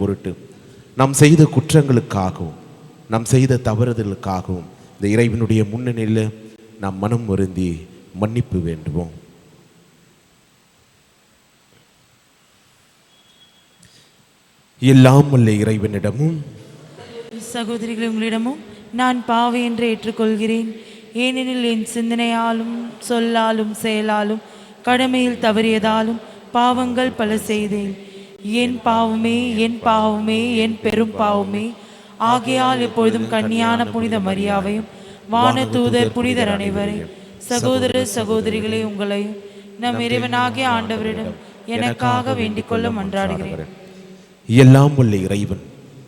பொருட்டு நாம் செய்த குற்றங்களுக்காகவும் நாம் செய்த தவறுதலுக்காகவும் இந்த இறைவனுடைய முன்னணியில் நாம் மனம் வருந்தி மன்னிப்பு வேண்டுவோம். எல்லாம் வல்ல இறைவனிடமும் சகோதரிகளை உங்களிடமும் நான் பாவி என்று ஏற்றுக்கொள்கிறேன். ஏனெனில் என் சிந்தனையாலும் சொல்லாலும் செயலாலும் கடமையில் தவறியதாலும் பாவங்கள் பல செய்தேன். என் பாவமே என் பாவமே என் பெரும் பாவமே. ஆகையால் எப்பொழுதும் கன்னியான புனித மரியாவையும் வான தூதர் புனிதர் அனைவரையும் சகோதர சகோதரிகளே உங்களையும் நம் இறைவனாகிய ஆண்டவரிடம் எனக்காக வேண்டிக் கொள்ள மன்றாடுகிறேன். எல்லாம் வல்ல இறைவன்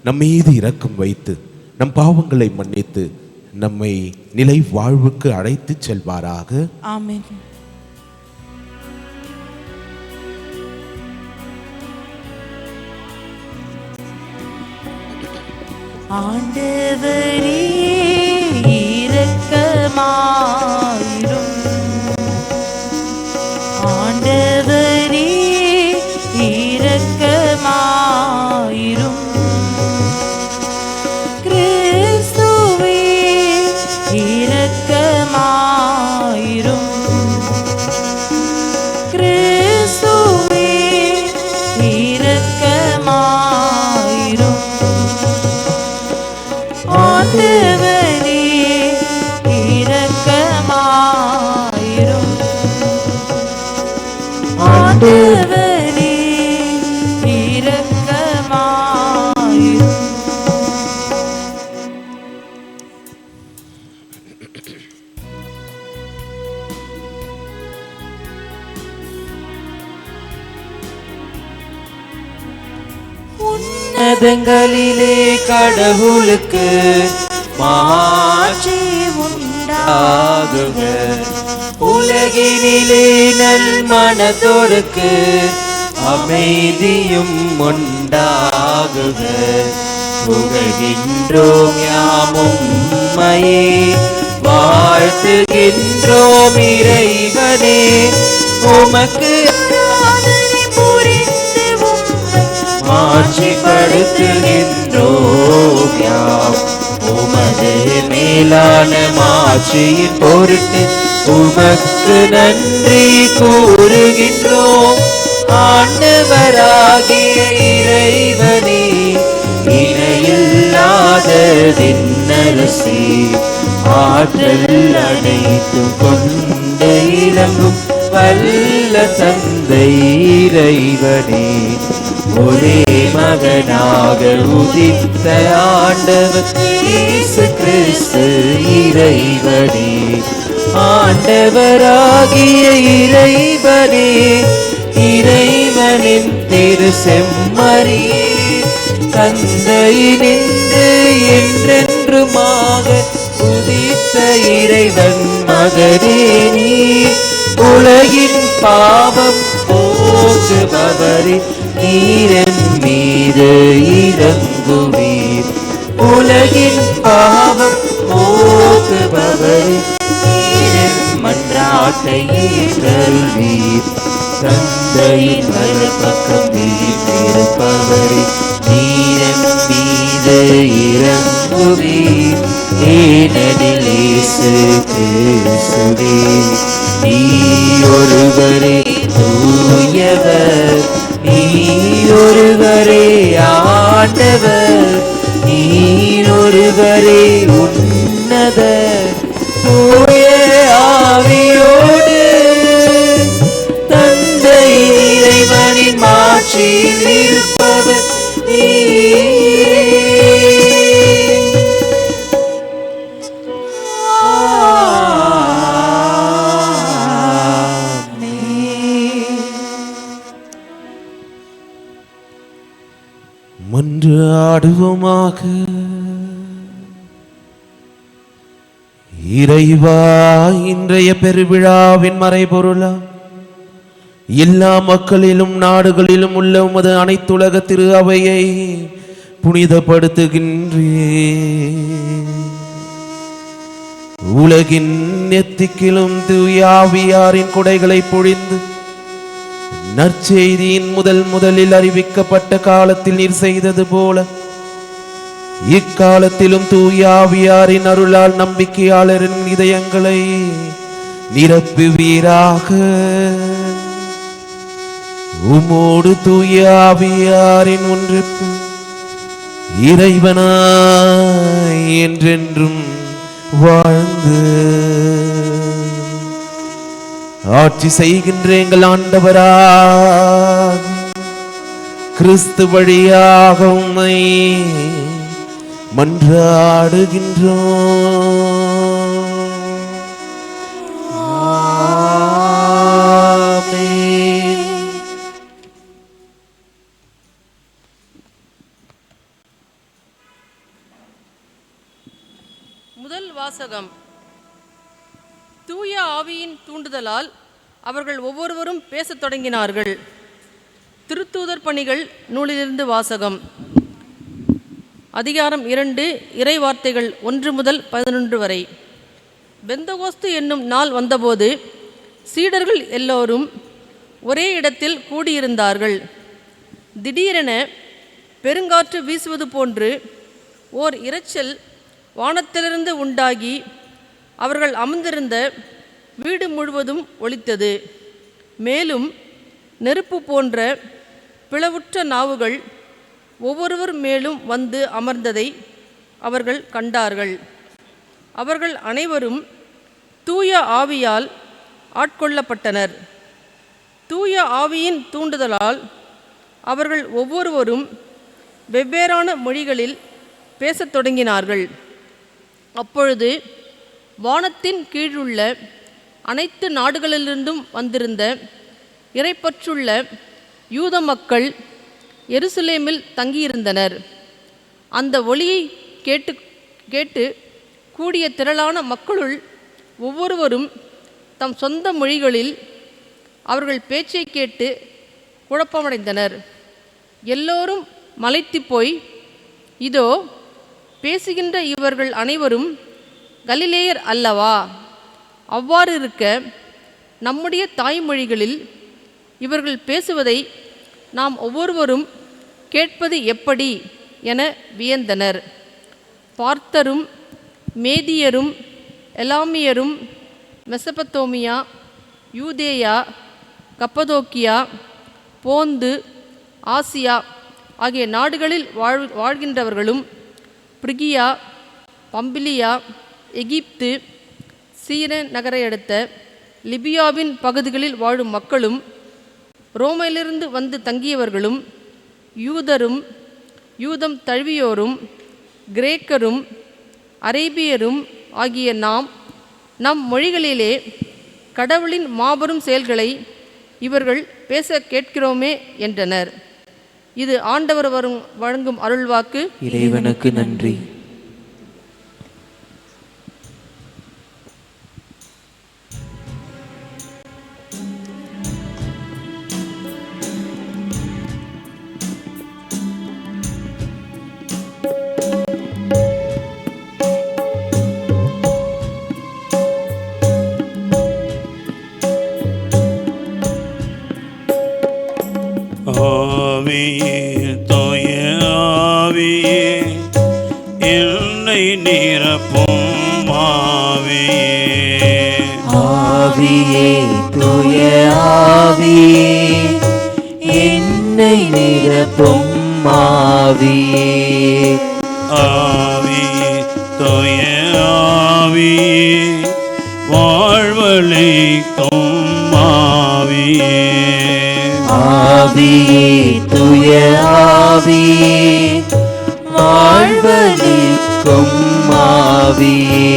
நம் மீது இரக்கம் வைத்து நம் பாவங்களை மன்னித்து நம்மை நிலை வாழ்வுக்கு அழைத்து செல்வாராக. ஆமென். ஆண்டவரே இரக்கமாயிரும். ஆண்டவரே இரக்கமாயிரும். கிறிஸ்துவே இரக்கமாயிரும். கிறிஸ்துவே இரக்கமாயிரும். ஆண்டவரே இரக்கமாயிரும். ஆண்டவரே இரக்கமாயிரும். உன்னதங்களிலே கடவுளுக்கு மாட்சி உண்டாகுக. உலகினிலே நல் மனத்தோருக்கு அமைதியும் உண்டாகுக. புகழ்கின்றோம் யாமும் உம்மையே, வாழ்த்துகின்றோம் இறைவனே. உமக்கு மாட்சிப்படுத்துகின்றோம் யாம். உமது மேலான மாட்சியின் பொருட்டு உமக்கு நன்றி கூறுகின்றோம். ஆண்டவராகிய இறைவனே, இணையில்லாத விண்ணரசே, ஆற்றல் அனைத்தும் கொண்ட இலங்கும் வல்ல தந்தை இறைவனே, ஒரே மகனாக உதித்த ஆண்டவர் இயேசு கிறிஸ்து இறைவனே. ஆண்டவராகிய இறைவனே, இறைவனின் திரு செம்மறியே, தந்தையினின்று என்றென்றுமாக உதித்த இறைவன் மகனே நீர். உலகின் பாவம் போக்குபவரே, நீரன் மீது இறங்குவீர். உலகின் பாவம் போக்குபவரே, நீரன் மன்றாட்டை ஏற்றருள்வீர். தந்தையின் வலப்பக்கம் வீற்றிருப்பவரே, நீரன் மீது இறங்குவீர். ஏனெனில் இயேசு கிறிஸ்துவே நீரொருவரே தூயவர், நீரொருவரே ஆண்டவர், நீரொருவரே உன்னதர். தூய ஆவியோடு தந்தை இறைவனின் மாட்சியில் இருப்பவர் மன்றாடுவோமாக. இறைவா, இன்றைய பெருவிழாவின் மறைபொருளா எல்லா மக்களிலும் நாடுகளிலும் உள்ள உமது அனைத்துலக திரு அவையை புனிதப்படுத்துகின்றே. உலகின் நெத்திக்கிலும் தூய ஆவியாரின் கொடைகளை பொழிந்து நற்செய்தியின் முதலில் அறிவிக்கப்பட்ட காலத்தில் நீர் செய்தது போல இக்காலத்திலும் தூய ஆவியாரின் அருளால் நம்பிக்கையாளரின் இதயங்களை நிரப்புவீராக. உமோடு தூய ஆவியாரின் ஒன்றிப்பு இறைவனாய் என்றென்றும் வாழ்ந்து ஆட்சி செய்கின்ற எங்கள் ஆண்டவராக கிறிஸ்து வழியாக உம்மை மன்றாடுகின்றோம். ஆமென். முதல் வாசகம். தூய ஆவியின் தூண்டுதலால் அவர்கள் ஒவ்வொருவரும் பேசத் தொடங்கினார்கள். திருத்தூதர் பணிகள் நூலிலிருந்து வாசகம். அதிகாரம் 2, இறை வார்த்தைகள் 1 முதல் 11 வரை. பெந்தகோஸ்து என்னும் நாள் வந்தபோது சீடர்கள் எல்லோரும் ஒரே இடத்தில் கூடியிருந்தார்கள். திடீரென பெருங்காற்று வீசுவது போன்று ஓர் இரைச்சல் வானத்திலிருந்து உண்டாகி அவர்கள் அமர்ந்திருந்த வீடு முழுவதும் ஒலித்தது. மேலும் நெருப்பு போன்ற பிளவுற்ற நாவுகள் ஒவ்வொருவர் மேலும் வந்து அமர்ந்ததை அவர்கள் கண்டார்கள். அவர்கள் அனைவரும் தூய ஆவியால் ஆட்கொள்ளப்பட்டனர். தூய ஆவியின் தூண்டுதலால் அவர்கள் ஒவ்வொருவரும் வெவ்வேறான மொழிகளில் பேசத் தொடங்கினார்கள். அப்பொழுது வானத்தின் கீழுள்ள அனைத்து நாடுகளிலிருந்தும் வந்திருந்த இறைப்பற்றுள்ள யூத மக்கள் எருசலேமில் தங்கியிருந்தனர். அந்த ஒலியை கேட்டு கூடிய திரளான மக்களுள் ஒவ்வொருவரும் தம் சொந்த மொழிகளில் அவர்கள் பேச்சை கேட்டு குழப்பமடைந்தனர். எல்லோரும் மலைத்து போய், இதோ பேசுகின்ற இவர்கள் அனைவரும் கலிலேயர் அல்லவா? அவ்வாறு இருக்க நம்முடைய தாய்மொழிகளில் இவர்கள் பேசுவதை நாம் ஒவ்வொருவரும் கேட்பது எப்படி என வியந்தனர். பார்த்தரும் மேதியரும் எலாமியரும் மெசபத்தோமியா, யூதேயா, கப்பதோக்கியா, போந்து, ஆசியா ஆகிய நாடுகளில் வாழ்கின்றவர்களும், பிரிகியா, பம்பிலியா, எகிப்து, சீரன் நகரை அடுத்த லிபியாவின் பகுதிகளில் வாழும் மக்களும், ரோமையிலிருந்து வந்து தங்கியவர்களும், யூதரும் யூதம் தழுவியோரும், கிரேக்கரும் அரேபியரும் ஆகிய நம் மொழிகளிலே கடவுளின் மாபெரும் செயல்களை இவர்கள் பேச கேட்கிறோமே என்றனர். இது ஆண்டவர் வழங்கும் அருள்வாக்கு. இறைவனுக்கு நன்றி. ஆவியே, தூய ஆவியே, என்னை நிரப்பும் ஆவியே. ஆவியே, தூய ஆவியே, என்னை நிரப்பும் ஆவியே. ஆவியே, தூய ஆவியே, வாழ்வளிக்கும் ஆவியே. ஆவியே, தூய ஆவியே, வாழ்வளிக்கும் ஆவியே.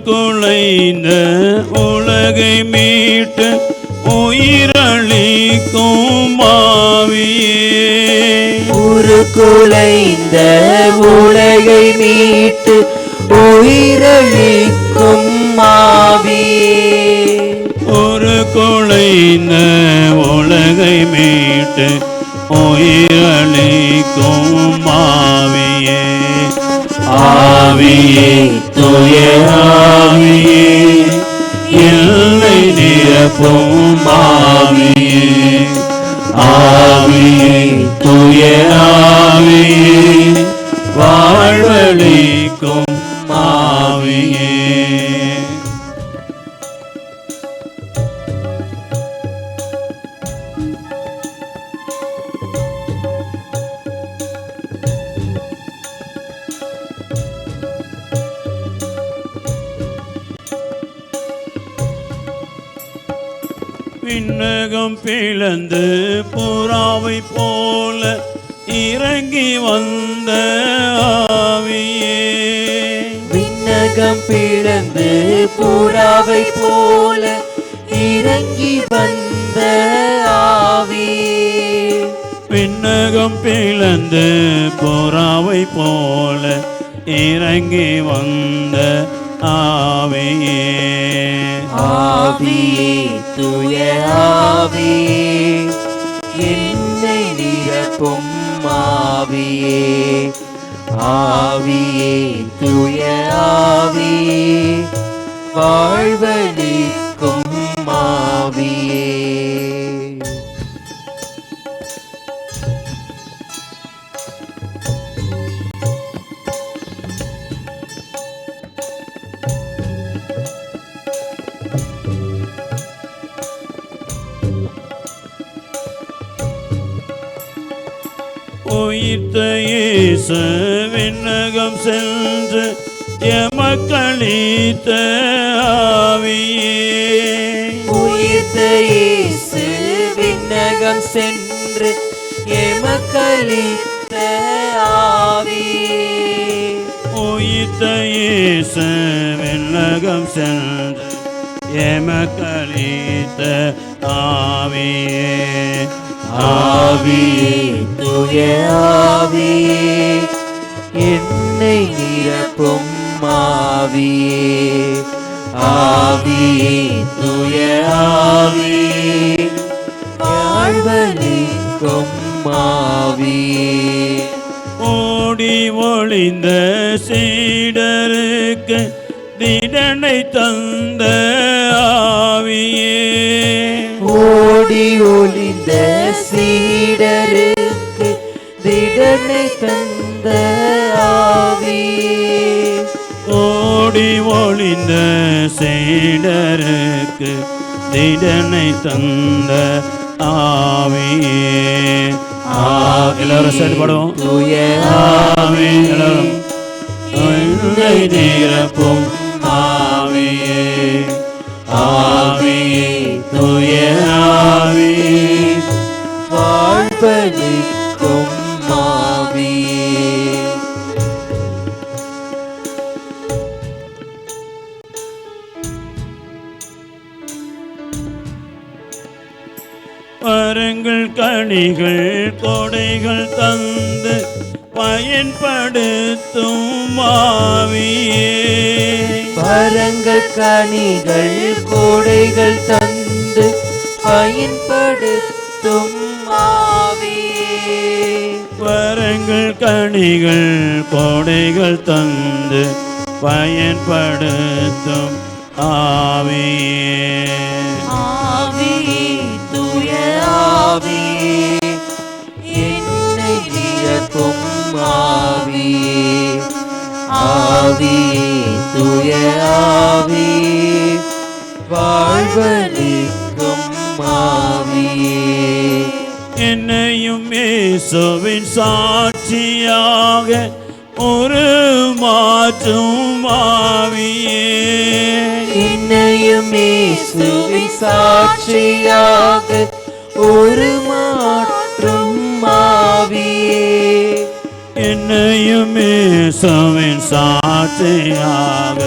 குலைந்த உலகை மீட்டு உயிரளிக்கும் ஆவியே. குலைந்த உலகை மீட்டு உயிரளிக்கும் ஆவியே ஒரு குலைந்த உலகை மீட்டு உயிரளிக்கும் ஆவியே ஆவியே தூய ஆவியே எல்லை நிரப்பும் ஆவியே ஆவியே தூய ஆவியே வாழ்வளிக்கும் ஆவியே விண்ணகம் பிளந்து புறாவை போல இறங்கி வந்த ஆவியே விண்ணகம் பிளந்து புறாவை போல இறங்கி வந்த ஆவியே விண்ணகம் பிளந்து புறாவை போல இறங்கி வந்த ஆவியே ஆவியே தூய ஆவியே என்னை நிரப்பும் ஆவியே ஆவியே தூய ஆவியே வாழ்வளிக்கும் ஆவியே உயிர்த்த இயேசு விண்ணகம் சென்று எமக்களித்த ஆவியே உயிர்த்த இயேசு விண்ணகம் சென்று எமக்களித்த ஆவியே உயிர்த்த இயேசு விண்ணகம் சென்று எமக்களித்த ஆவியே ஆவியே தூய ஆவியே என்னை நிரப்பும் ஆவியே ஆவியே தூய ஆவியே வாழ்வளிக்கும் ஆவியே ஓடி ஒளிந்த சீடருக்கு திடனை தந்த ஆவியே ஓடி ஒளிந்த சீடருக்கு திடனை தந்த ஆவியே ஓடி ஒளிந்த சீடருக்கு திடனை தந்த ஆவியே எல்லாரும் சேர்ந்து பாடுவோம் தூய ஆவி எல்லாரும் என்னை நிரப்பும் ஆவியே ஆவியே தூய ஆவியே வாழ்வளிக்கும் ஆவியே மரங்கள் கனிகள் கொடைகள் தந்து பயன்படுத்தும் ஆவியே மரங்கள் கனிகள் கோடைகள் தந்து பயன்படுத்தும் ஆவியே வரங்கள் கனிகள் கொடைகள் தந்து பயன்படுத்தும் ஆவியே ஆவியே தூய ஆவியே என்னை நிரப்பும் ஆவியே ஆவியே தூய ஆவியே வாழ்வளிக்கும் ஆவியே என்னையும் இயேசுவின் சாட்சியாக ஒரு மாற்றும் ஆவியே என்னையும் இயேசுவின் சாட்சியாக ஒரு மாற்றும் ஆவியே என்னையும் இயேசுவின் சாட்சியாக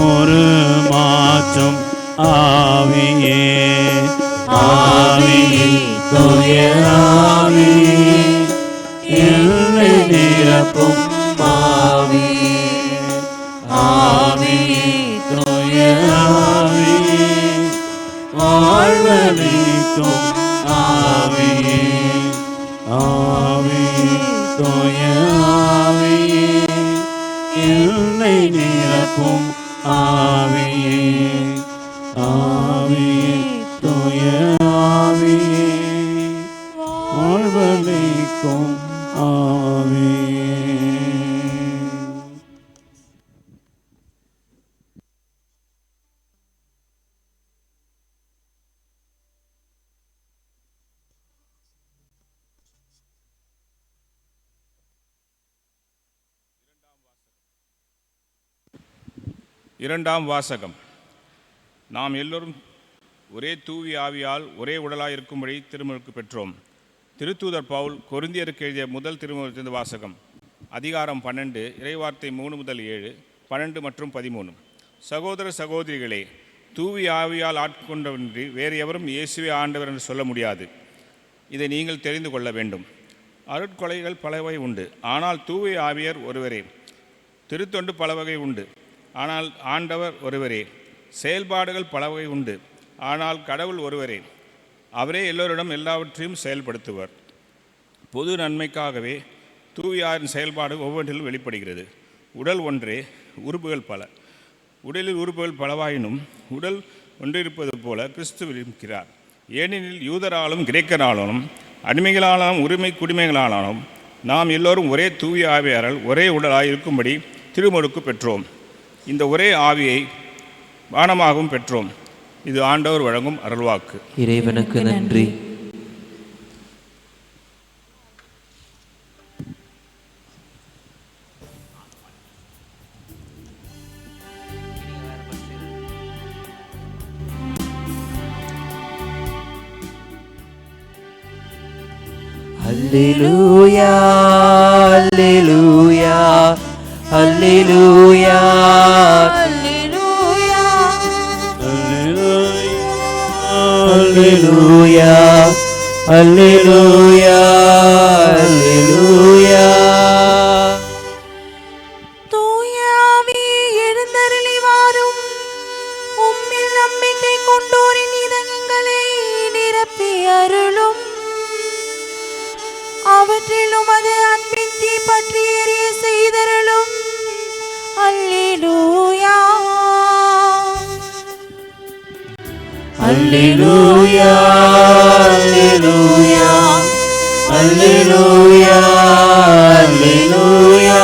ஒரு மாற்றும் ஆவியே ஆவியே தூய ஆவியே என்னை நிரப்பும் ஆவியே ஆவியே தூய தூய ஆவியே என்னை நிரப்பும் ஆவியே ஆவியே தூய ஆவியே வாழ்வளிக்கும் ஆவியே. இரண்டாம் வாசகம். நாம் எல்லோரும் ஒரே தூவி ஆவியால் ஒரே உடலாயிருக்கும்படி திருமுழுக்கு பெற்றோம். திருத்தூதர் பவுல் கொரிந்தியருக்கு எழுதிய முதல் திருமுகத்திலிருந்து வாசகம். அதிகாரம் 12, இறைவார்த்தை 3 முதல் 7, 12 மற்றும் 13. சகோதர சகோதரிகளே, தூவி ஆவியால் ஆட்கொண்டவன்றி வேறு எவரும் இயேசுவே ஆண்டவர் என்று சொல்ல முடியாது. இதை நீங்கள் தெரிந்து கொள்ள வேண்டும். அருட்கொலைகள் பலவகை உண்டு, ஆனால் தூவி ஆவியர் ஒருவரே. திருத்தொண்டு பல வகை உண்டு, ஆனால் ஆண்டவர் ஒருவரே. செயல்பாடுகள் பல வகை உண்டு, ஆனால் கடவுள் ஒருவரே. அவரே எல்லோரிடம் எல்லாவற்றையும் செயல்படுத்துவர். பொது நன்மைக்காகவே தூவியாரின் செயல்பாடு ஒவ்வொன்றிலும் வெளிப்படுகிறது. உடல் ஒன்றே, உறுப்புகள் பல. உடலில் உறுப்புகள் பலவாயினும் உடல் ஒன்றிருப்பது போல கிறிஸ்துவில் இருக்கிறார். ஏனெனில் யூதராலும் கிரேக்கராலும் அடிமைகளாலும் உரிமை குடிமைகளாலும் நாம் எல்லோரும் ஒரே தூய ஆவியாரால் ஒரே உடலாய் இருக்கும்படி திருமுழுக்கு பெற்றோம். இந்த ஒரே ஆவியை பானமாகவும் பெற்றோம். இது ஆண்டவர் வழங்கும் அருள்வாக்கு. இறைவனுக்கு நன்றி. அல்லேலூயா அல்லேலூயா அல்லேலூயா அல்லேலூயா அல்லேலூயா அல்லேலூயா. தூய ஆவியே எழுந்தருளி வாரும். உம்மில் நம்பிக்கை கொண்டோரின் இதயங்களை நிரப்பி அருளும். அவற்றில் உமது அன்பின் தீ பற்றி எரிய செய்தருளும். அல்லேலூயா அல்லேலூயா அல்லேலூயா அல்லேலூயா அல்லேலூயா.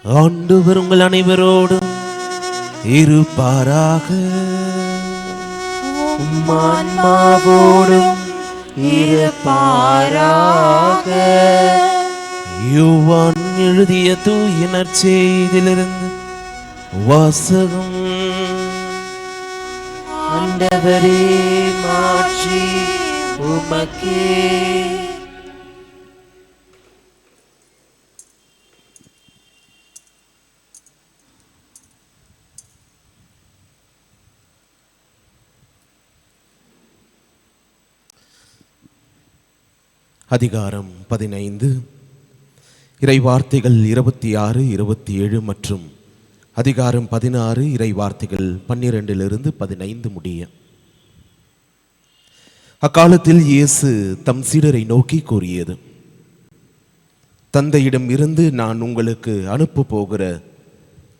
ஆண்டவர் உங்கள் அனைவரோடும் இருப்பாராக. ஆன்மாவோடும் இருப்பாராக. யோவான் எழுதிய தூய நற்செய்தியிலிருந்து வாசகம். ஆண்டவரே மாட்சி உமக்கே. அதிகாரம் 15, இறைவார்த்தைகள் 26, 27 மற்றும் அதிகாரம் 16, இறைவார்த்தைகள் 12 15 முடிய. அக்காலத்தில் இயேசு தம் சீடரை நோக்கி கூறியது: தந்தையிடம் இருந்து நான் உங்களுக்கு அனுப்ப போகிற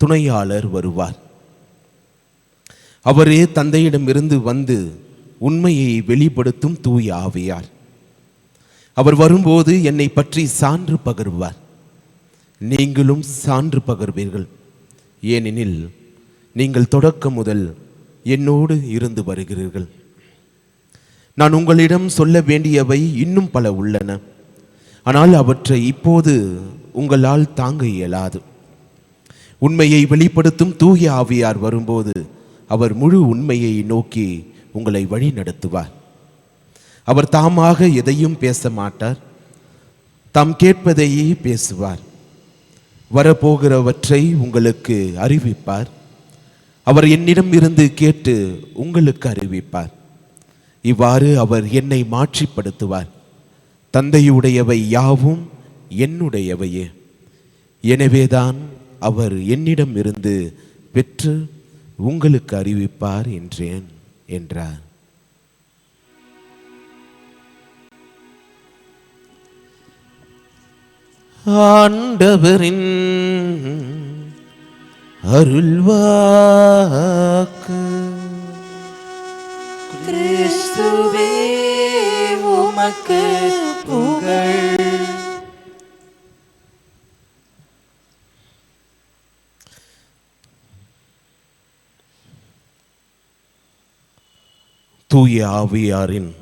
துணையாளர் வருவார். அவரே தந்தையிடம் இருந்து வந்து உண்மையை வெளிப்படுத்தும் தூய ஆவியார். அவர் வரும்போது என்னை பற்றி சான்று பகர்வார். நீங்களும் சான்று பகர்வீர்கள், ஏனெனில் நீங்கள் தொடக்கம் முதல் என்னோடு இருந்து வருகிறீர்கள். நான் உங்களிடம் சொல்ல வேண்டியவை இன்னும் பல உள்ளன, ஆனால் அவற்றை இப்போது உங்களால் தாங்க இயலாது. உண்மையை வெளிப்படுத்தும் தூய ஆவியார் வரும்போது அவர் முழு உண்மையை நோக்கி உங்களை வழி நடத்துவார். அவர் தாமாக எதையும் பேச மாட்டார், தாம் கேட்பதையே பேசுவார். வரப்போகிறவற்றை உங்களுக்கு அறிவிப்பார். அவர் என்னிடம் இருந்து கேட்டு உங்களுக்கு அறிவிப்பார். இவ்வாறு அவர் என்னை மாட்சிப்படுத்துவார். தந்தையுடையவை யாவும் என்னுடையவையே. எனவேதான் அவர் என்னிடம் இருந்து பெற்று உங்களுக்கு அறிவிப்பார் என்றேன் என்றார். ஆண்டவரின் அருள்வாக்கு. கிறிஸ்துவே உமக்கு புகழ். தூய ஆவியாரின்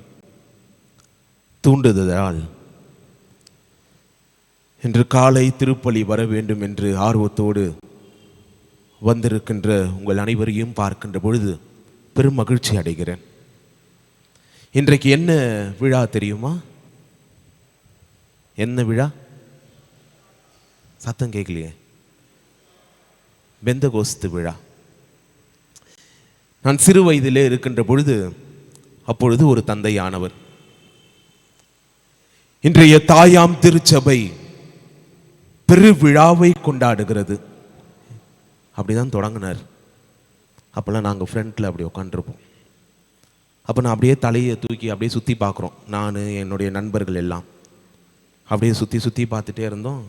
தூண்டுதலால் இன்று காலை திருப்பலி வர வேண்டும் என்று ஆர்வத்தோடு வந்திருக்கின்ற உங்கள் அனைவரையும் பார்க்கின்ற பொழுது பெரும் மகிழ்ச்சி அடைகிறேன். இன்றைக்கு என்ன விழா தெரியுமா? என்ன விழா? சத்தம் கேட்கலையே. பெந்தகோஸ்து விழா. நான் சிறு வயதிலே இருக்கின்ற பொழுது அப்பொழுது ஒரு தந்தையானவர் இன்றைய தாயாம் திருச்சபை பெரு விழாவை கொண்டாடுகிறது அப்படிதான் தொடங்கினார். அப்போல்லாம் நாங்கள் ஃப்ரண்ட்டில் அப்படி உட்காந்துருப்போம். அப்போ நான் அப்படியே தலையை தூக்கி அப்படியே சுற்றி பார்க்குறோம். நான் என்னுடைய நண்பர்கள் எல்லாம் அப்படியே சுற்றி பார்த்துட்டே இருந்தோம்.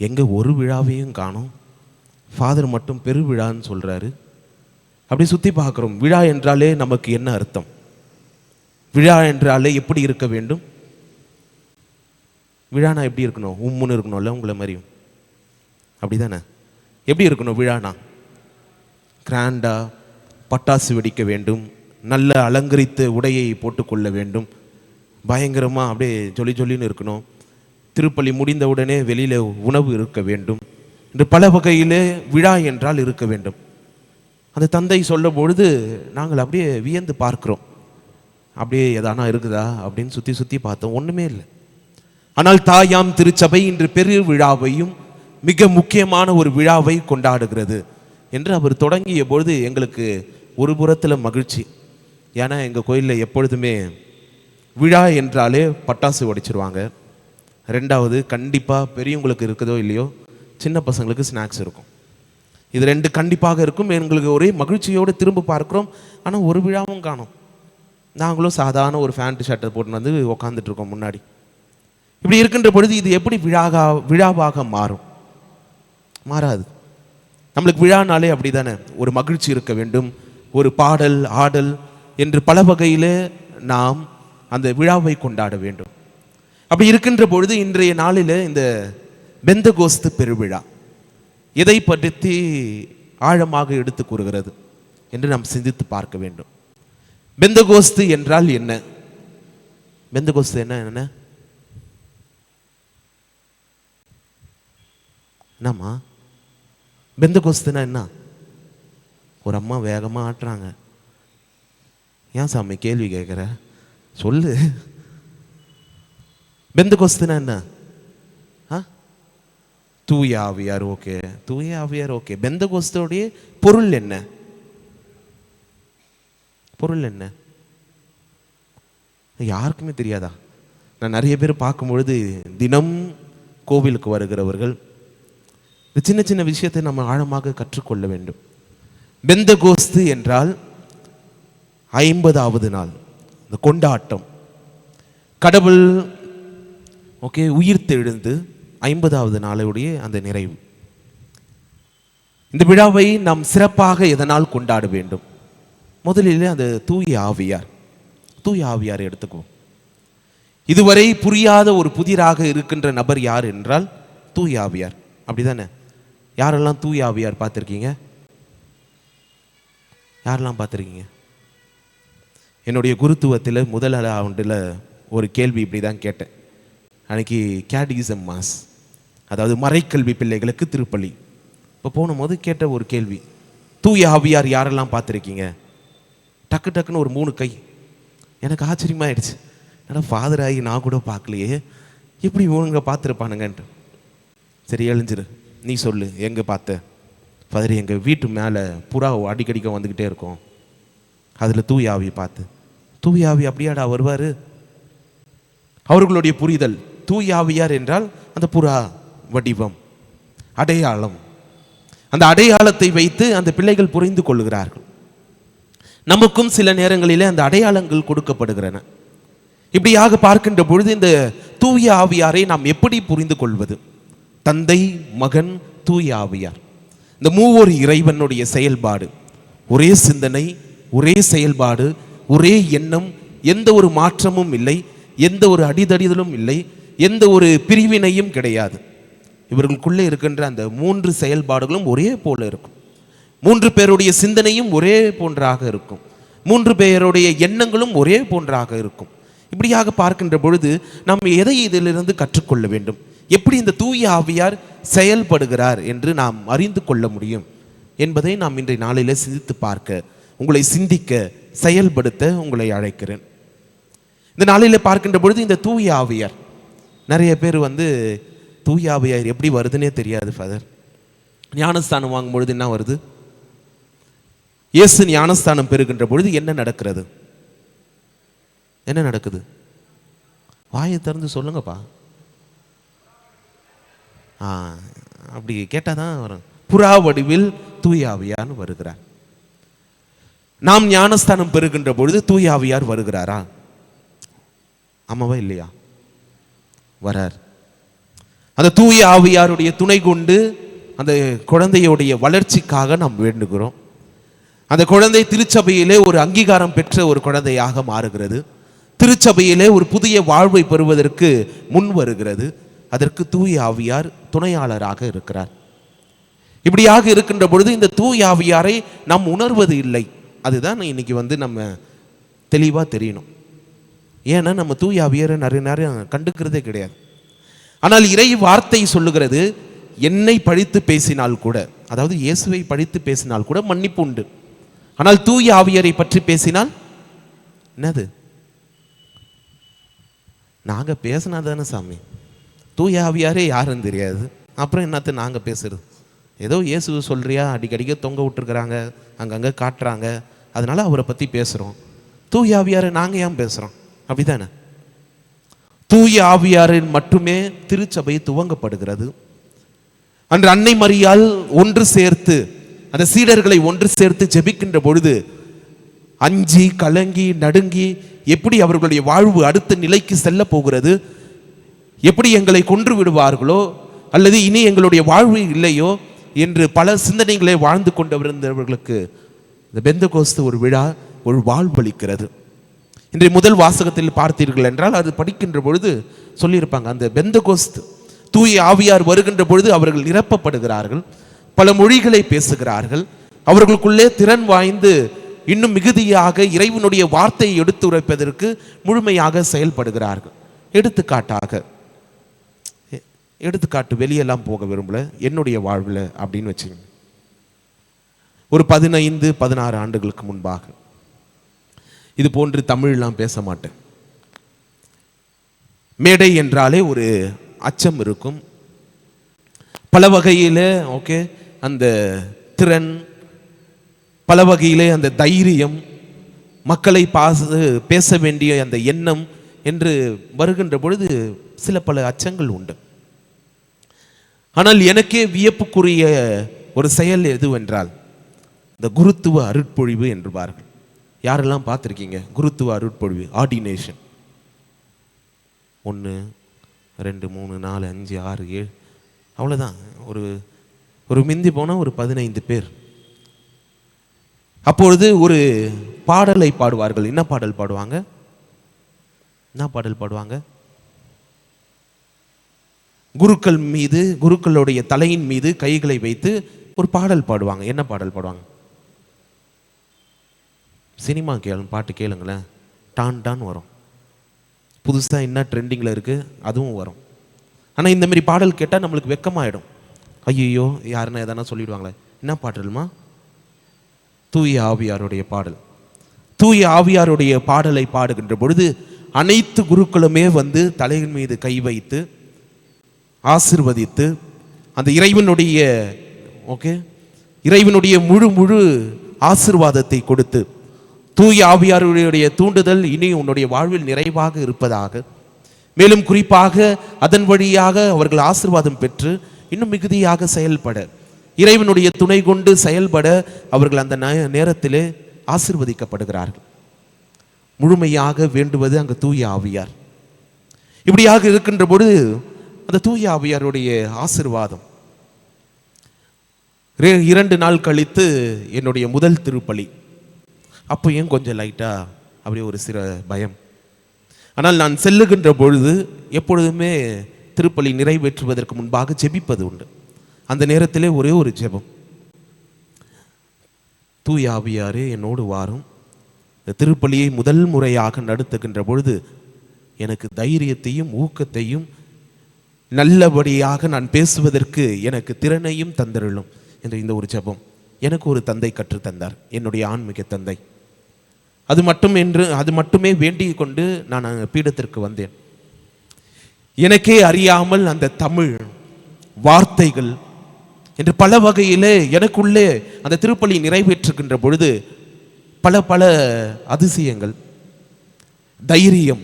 எங்கே ஒரு விழாவையும் காணோம். ஃபாதர் மட்டும் பெரு விழான்னு சொல்கிறாரு. அப்படி சுற்றி பார்க்குறோம். விழா என்றாலே நமக்கு என்ன அர்த்தம்? விழா என்றாலே எப்படி இருக்க வேண்டும்? விழானா எப்படி இருக்கணும்? உம்முன்னு இருக்கணும்ல, உங்களை மாதிரியும் அப்படி தானே? எப்படி இருக்கணும் விழானா? கிராண்டா பட்டாசு வெடிக்க வேண்டும், நல்ல அலங்கரித்த உடையை போட்டுக்கொள்ள வேண்டும், பயங்கரமாக அப்படியே ஜொலின்னு இருக்கணும், திருப்பலி முடிந்தவுடனே வெளியில் உணவு இருக்க வேண்டும் என்று பல வகையிலே விழா என்றால் இருக்க வேண்டும். அந்த தந்தை சொல்லும் பொழுது நாங்கள் அப்படியே வியந்து பார்க்கிறோம். அப்படியே எதானா இருக்குதா அப்படின்னு சுற்றி பார்த்தோம். ஒன்றுமே இல்லை. ஆனால் தாயாம் திருச்சபை இன்று பெரு விழாவையும் மிக முக்கியமான ஒரு விழாவை கொண்டாடுகிறது என்று அவர் தொடங்கிய பொழுது எங்களுக்கு ஒரு புறத்தில் மகிழ்ச்சி. ஏன்னா எங்கள் கோயிலில் எப்பொழுதுமே விழா என்றாலே பட்டாசு உடைச்சிருவாங்க. ரெண்டாவது கண்டிப்பாக பெரியவங்களுக்கு இருக்குதோ இல்லையோ சின்ன பசங்களுக்கு ஸ்நாக்ஸ் இருக்கும். இது ரெண்டு கண்டிப்பாக இருக்கும். எங்களுக்கு ஒரே மகிழ்ச்சியோடு திரும்ப பார்க்குறோம். ஆனால் ஒரு விழாவும் காணோம். நாங்களும் சாதாரண ஒரு ஃபேண்ட் ஷர்ட்டை போட்டு வந்து உக்காந்துட்டு இருக்கோம் முன்னாடி. இப்படி இருக்கின்ற பொழுது இது எப்படி விழாவாக மாறும்? மாறாது. நம்மளுக்கு விழானாலே அப்படி தானே, ஒரு மகிழ்ச்சி இருக்க வேண்டும், ஒரு பாடல் ஆடல் என்று பல வகையில் நாம் அந்த விழாவை கொண்டாட வேண்டும். அப்படி இருக்கின்ற பொழுது இன்றைய நாளில் இந்த பெந்தகோஸ்து பெருவிழா எதை பற்றி ஆழமாக எடுத்து கூறுகிறது என்று நாம் சிந்தித்து பார்க்க வேண்டும். பெந்தகோஸ்து என்றால் என்ன? பெந்தகோஸ்து என்னம்மா? பெந்தகோஸ்துனா என்ன? ஒரு அம்மா வேகமாக ஆட்டுறாங்க. ஏன் சாமி கேள்வி கேட்குற? சொல்லு. பெந்தகோஸ்துனா என்ன? தூய ஆவியார். ஓகே, தூய ஆவியார் ஓகே. பெந்தகோஸ்தோடைய பொருள் என்ன? பொருள் என்ன யாருக்குமே தெரியாதா? நான் நிறைய பேர் பார்க்கும்பொழுது தினம் கோவிலுக்கு வருகிறவர்கள் இந்த சின்ன சின்ன விஷயத்தை நம்ம ஆழமாக கற்றுக்கொள்ள வேண்டும். பெந்தகோஸ்து என்றால் 50வது நாள், இந்த கொண்டாட்டம். கடவுள் ஓகே உயிர்த்தெழுந்து 50வது நாளுடைய அந்த நிறைவு. இந்த விழாவை நாம் சிறப்பாக எதனால் கொண்டாட வேண்டும்? முதலில் அந்த தூய ஆவியார் எடுத்துக்குவோம். இதுவரை புரியாத ஒரு புதிராக இருக்கின்ற நபர் யார் என்றால் தூய ஆவியார். அப்படிதானே? யாரெல்லாம் தூய ஆவியார் பார்த்துருக்கீங்க? யாரெல்லாம் பார்த்துருக்கீங்க? என்னுடைய குருத்துவத்தில் முதல் ஆண்டில் ஒரு கேள்வி இப்படி தான் கேட்டேன். அன்னைக்கு கேடிகிசம் மாஸ், அதாவது மறைக்கல்வி பிள்ளைகளுக்கு திருப்பலி. இப்போ போன போது கேட்ட ஒரு கேள்வி, தூய ஆவியார் யாரெல்லாம் பார்த்துருக்கீங்க? டக்குன்னு ஒரு 3 கை. எனக்கு ஆச்சரியமாயிடுச்சு. ஏன்னா ஃபாதர் ஆகி நான் கூட பார்க்கலையே, எப்படி இவங்க பார்த்துருப்பானுங்கன்ட்டு. சரி எழுஞ்சிரு, நீ சொல்லு எங்கே பார்த்த? ஃபாதர், எங்கள் வீட்டு மேலே புறா அடிக்கடிக்க வந்துக்கிட்டே இருக்கும், அதில் தூய ஆவி பார்த்து. தூய ஆவி அப்படியாடா வருவார்? அவர்களுடைய புரிதல் தூய ஆவியார் என்றால் அந்த புறா வடிவம், அடையாளம். அந்த அடையாளத்தை வைத்து அந்த பிள்ளைகள் புரிந்து கொள்ளுகிறார்கள். நமக்கும் சில நேரங்களிலே அந்த அடையாளங்கள் கொடுக்கப்படுகிறன. இப்படியாக பார்க்கின்ற பொழுது இந்த தூய ஆவியாரை நாம் எப்படி புரிந்து கொள்வது? தந்தை, மகன், தூய ஆவியார், இந்த மூவொரு இறைவனுடைய செயல்பாடு. ஒரே சிந்தனை, ஒரே செயல்பாடு, ஒரே எண்ணம், எந்த ஒரு மாற்றமும் இல்லை, எந்த ஒரு அடிதடிதலும் இல்லை, எந்த ஒரு பிரிவினையும் கிடையாது. இவர்களுக்குள்ளே இருக்கின்ற அந்த மூன்று செயல்பாடுகளும் ஒரே போல இருக்கும். மூன்று பேருடைய சிந்தனையும் ஒரே போன்றாக இருக்கும். மூன்று பேருடைய எண்ணங்களும் ஒரே போன்றாக இருக்கும். இப்படியாக பார்க்கின்ற பொழுது நாம் எதை இதிலிருந்து கற்றுக்கொள்ள வேண்டும்? எப்படி இந்த தூய ஆவியார் செயல்படுகிறார் என்று நாம் அறிந்து கொள்ள முடியும் என்பதை நாம் இன்றைய நாளில் சிந்தித்து பார்க்க, உங்களை சிந்திக்க, செயல்படுத்த உங்களை அழைக்கிறேன். இந்த நாளில் பார்க்கின்ற பொழுது இந்த தூய ஆவியார், நிறைய பேர் தூய ஆவியார் எப்படி வருதுன்னே தெரியாது. ஃபாதர், ஞானஸ்தானம் வாங்கும் பொழுது என்ன வருது? இயேசு ஞானஸ்தானம் பெறுகின்ற பொழுது என்ன நடக்கிறது? என்ன நடக்குது? வாயை திறந்து சொல்லுங்கப்பா. அப்படி கேட்டால் தான் வரும். புறா வடிவில் தூய ஆவியார் வருகிறார். நாம் ஞானஸ்தானம் பெறுகின்ற பொழுது தூய ஆவியார் வருகிறாரா? ஆமாவா இல்லையா? வரார். அந்த தூய ஆவியாருடைய துணை கொண்டு அந்த குழந்தையுடைய வளர்ச்சிக்காக நாம் வேண்டுகிறோம். அந்த குழந்தை திருச்சபையிலே ஒரு அங்கீகாரம் பெற்ற ஒரு குழந்தையாக மாறுகிறது. திருச்சபையிலே ஒரு புதிய வாழ்வை பெறுவதற்கு முன் வருகிறது. அதற்கு தூய ஆவியார் துணையாளராக இருக்கிறார். இப்படியாக இருக்கின்ற பொழுது இந்த தூய ஆவியாரை நாம் உணர்வது இல்லை. அதுதான் இன்னைக்கு நம்ம தெளிவாக தெரியணும். ஏன்னா நம்ம தூய ஆவியாரை நிறைய கண்டுக்கிறதே கிடையாது. ஆனால் இறை வார்த்தை சொல்லுகிறது, என்னை பழித்து பேசினால் கூட, அதாவது இயேசுவை பழித்து பேசினால் கூட மன்னிப்பு உண்டு. ஆனால் தூய ஆவியாரை பற்றி பேசினால் என்னது? நாங்க பேசினா தானே சாமி, தூய ஆவியாரே யாருன்னு தெரியாது, அப்புறம் என்னத்த நாங்க பேசுறது? ஏதோ இயேசு சொல்றியா, அடிக்கடிக்க தொங்க விட்டுருக்குறாங்க, அங்கங்கே காட்டுறாங்க, அதனால அவரை பற்றி பேசுகிறோம். தூய ஆவியாரை நாங்கள் ஏன் பேசுகிறோம்? அப்படிதானே? தூய ஆவியாரில் மட்டுமே திருச்சபை துவங்கப்படுகிறது. அன்று அன்னை மரியாள் ஒன்று சேர்த்து, அந்த சீடர்களை ஒன்று சேர்த்து ஜெபிக்கின்ற பொழுது அஞ்சி கலங்கி நடுங்கி, எப்படி அவர்களுடைய வாழ்வு அடுத்த நிலைக்கு செல்ல போகிறது, எப்படி எங்களை கொன்று விடுவார்களோ, அல்லது இனி எங்களுடைய வாழ்வு இல்லையோ என்று பல சிந்தனைகளை வாழ்ந்து கொண்டவர்களுக்கு இந்த பெந்தகோஸ்து ஒரு விழா, ஒரு வாழ்வளிக்கிறது. இன்றைய முதல் வாசகத்தில் பார்த்தீர்கள் என்றால், அது படிக்கின்ற பொழுது சொல்லியிருப்பாங்க, அந்த பெந்தகோஸ்து தூய ஆவியார் வருகின்ற பொழுது அவர்கள் நிரப்பப்படுகிறார்கள், பல மொழிகளை பேசுகிறார்கள், அவர்களுக்குள்ளே திறன் வாய்ந்து இன்னும் மிகுதியாக இறைவனுடைய வார்த்தையை எடுத்துரைப்பதற்கு முழுமையாக செயல்படுகிறார்கள். எடுத்துக்காட்டு வெளியெல்லாம் போக விரும்பல, என்னுடைய வாழ்வில் அப்படின்னு வச்சுங்க. ஒரு 15-16 ஆண்டுகளுக்கு முன்பாக இது போன்று தமிழ்லாம் பேச மாட்டேன். மேடை என்றாலே ஒரு அச்சம் இருக்கும். பல வகையில் அந்த திறன், பல வகையிலே அந்த தைரியம், மக்களை பேச வேண்டிய அந்த எண்ணம் என்று வருகின்ற பொழுது பல அச்சங்கள் உண்டு. ஆனால் எனக்கே வியப்புக்குரிய ஒரு செயல் எதுவென்றால், இந்த குருத்துவ அருட்பொழிவு என்பார்கள். யாரெல்லாம் பார்த்துருக்கீங்க குருத்துவ அருட்பொழிவு? ஆர்டினேஷன் 1 2 3 4 5 6 7 அவ்வளோதான். ஒரு மிந்தி போனால் ஒரு 15 பேர். அப்பொழுது ஒரு பாடலை பாடுவார்கள். என்ன பாடல் பாடுவாங்க? குருக்கள் மீது, குருக்களுடைய தலையின் மீது கைகளை வைத்து ஒரு பாடல் பாடுவாங்க. என்ன பாடல் பாடுவாங்க? சினிமா பாட்டு கேளுங்களேன், டான் டான் வரும். புதுசாக என்ன ட்ரெண்டிங்கில் இருக்குது அதுவும் வரும். ஆனால் இந்த மாதிரி பாடல் கேட்டால் நம்மளுக்கு வெக்கமாயிடும். ஐயோ யாருன்னா எதனா சொல்லிடுவாங்களே. என்ன பாடல்மா? தூய ஆவியாருடைய பாடல். தூய ஆவியாருடைய பாடலை பாடுகின்ற பொழுது அனைத்து குருக்களுமே தலையின் மீது கை வைத்து ஆசிர்வதித்து அந்த இறைவனுடைய முழு ஆசிர்வாதத்தை கொடுத்து, தூய ஆவியாருடைய தூண்டுதல் இனி உன்னுடைய வாழ்வில் நிறைவாக இருப்பதாக, மேலும் குறிப்பாக அதன் வழியாக அவர்கள் ஆசிர்வாதம் பெற்று இன்னும் மிகுதியாக செயல்பட, இறைவனுடைய துணை கொண்டு செயல்பட அவர்கள் அந்த நேரத்திலே ஆசிர்வதிக்கப்படுகிறார்கள். முழுமையாக வேண்டுவது அங்கு தூய ஆவியார். இப்படியாக இருக்கின்ற பொழுது அந்த தூய ஆவியாருடைய ஆசீர்வாதம் 2 நாள் கழித்து என்னுடைய முதல் திருப்பலி. அப்பயும் கொஞ்சம் லைட்டாக அப்படியே ஒரு சில பயம். ஆனால் நான் செல்லுகின்ற பொழுது எப்பொழுதுமே திருப்பலி நிறைவேற்றுவதற்கு முன்பாக ஜெபிப்பது உண்டு. அந்த நேரத்திலே ஒரே ஒரு ஜெபம், தூய ஆவியாரே என்னோடு வாரும், இந்த திருப்பலியை முதல் முறையாக நடத்துகின்ற பொழுது எனக்கு தைரியத்தையும் ஊக்கத்தையும் நல்லபடியாக நான் பேசுவதற்கு எனக்கு திறனையும் தந்தருளும் என்ற இந்த ஒரு ஜெபம் எனக்கு ஒரு தந்தை கற்றுத்தந்தார், என்னுடைய ஆன்மீக தந்தை. அது மட்டுமே வேண்டிக் கொண்டு நான் பீடத்திற்கு வந்தேன். எனக்கே அறியாமல் அந்த தமிழ் வார்த்தைகள் என்று பல வகையிலே எனக்குள்ளே அந்த திருப்பலி நிறைவேற்றுகின்ற பொழுது பல அதிசயங்கள், தைரியம்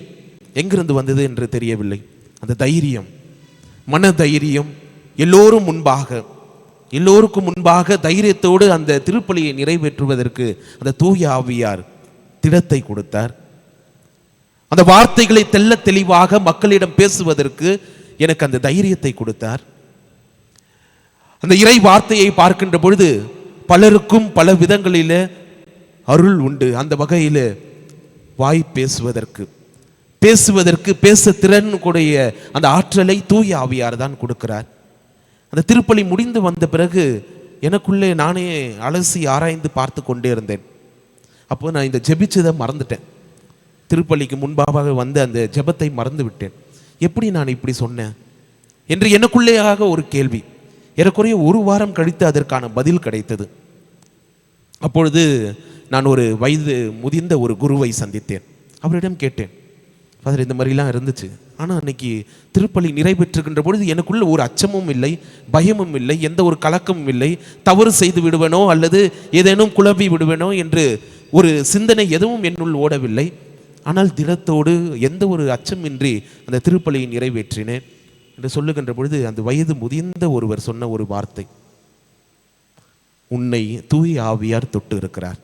எங்கிருந்து வந்தது என்று தெரியவில்லை. அந்த தைரியம், மன தைரியம், எல்லோருக்கும் முன்பாக தைரியத்தோடு அந்த திருப்பலியை நிறைவேற்றுவதற்கு அந்த தூய ஆவியார் திடத்தை கொடுத்தார். அந்த வார்த்தைகளை தெள்ள தெளிவாக மக்களிடம் பேசுவதற்கு எனக்கு அந்த தைரியத்தை கொடுத்தார். அந்த இறை வார்த்தையை பார்க்கின்ற பொழுது பலருக்கும் பல விதங்களில் அருள் உண்டு. அந்த வகையில் வாய் பேசுவதற்கு பேச திறன் கூடிய அந்த ஆற்றலை தூய ஆவியார் தான் கொடுக்கிறார். அந்த திருப்பலி முடிந்து வந்த பிறகு எனக்குள்ளே நானே அலசி ஆராய்ந்து பார்த்து கொண்டே இருந்தேன். அப்போ நான் இந்த ஜெபிச்சதை மறந்துட்டேன். திருப்பலிக்கு முன்பாக வந்த அந்த ஜெபத்தை மறந்து விட்டேன். எப்படி நான் இப்படி சொன்னேன் என்று எனக்குள்ளேயாக ஒரு கேள்வி. ஏறக்குறைய 1 வாரம் கழித்து அதற்கான பதில் கிடைத்தது. அப்பொழுது நான் ஒரு வயது முதிர்ந்த ஒரு குருவை சந்தித்தேன். அவரிடம் கேட்டேன், ஃபாதர் இந்த மாதிரிலாம் இருந்துச்சு, ஆனால் அன்னைக்கு திருப்பலி நிறைவேற்றுகின்ற பொழுது எனக்குள்ள ஒரு அச்சமும் இல்லை, பயமும் இல்லை, எந்த ஒரு கலக்கமும் இல்லை, தவறு செய்து விடுவேனோ அல்லது ஏதேனும் குழப்பி விடுவேனோ என்று ஒரு சிந்தனை எதுவும் என்னுள் ஓடவில்லை. ஆனால் திடத்தோடு எந்த ஒரு அச்சமின்றி அந்த திருப்பலியை நிறைவேற்றினேன் என்று சொல்லுகின்ற பொழுது அந்த வயது முதிர்ந்த ஒருவர் சொன்ன ஒரு வார்த்தை, உன்னை தூய ஆவியார் தொட்டு இருக்கிறார்,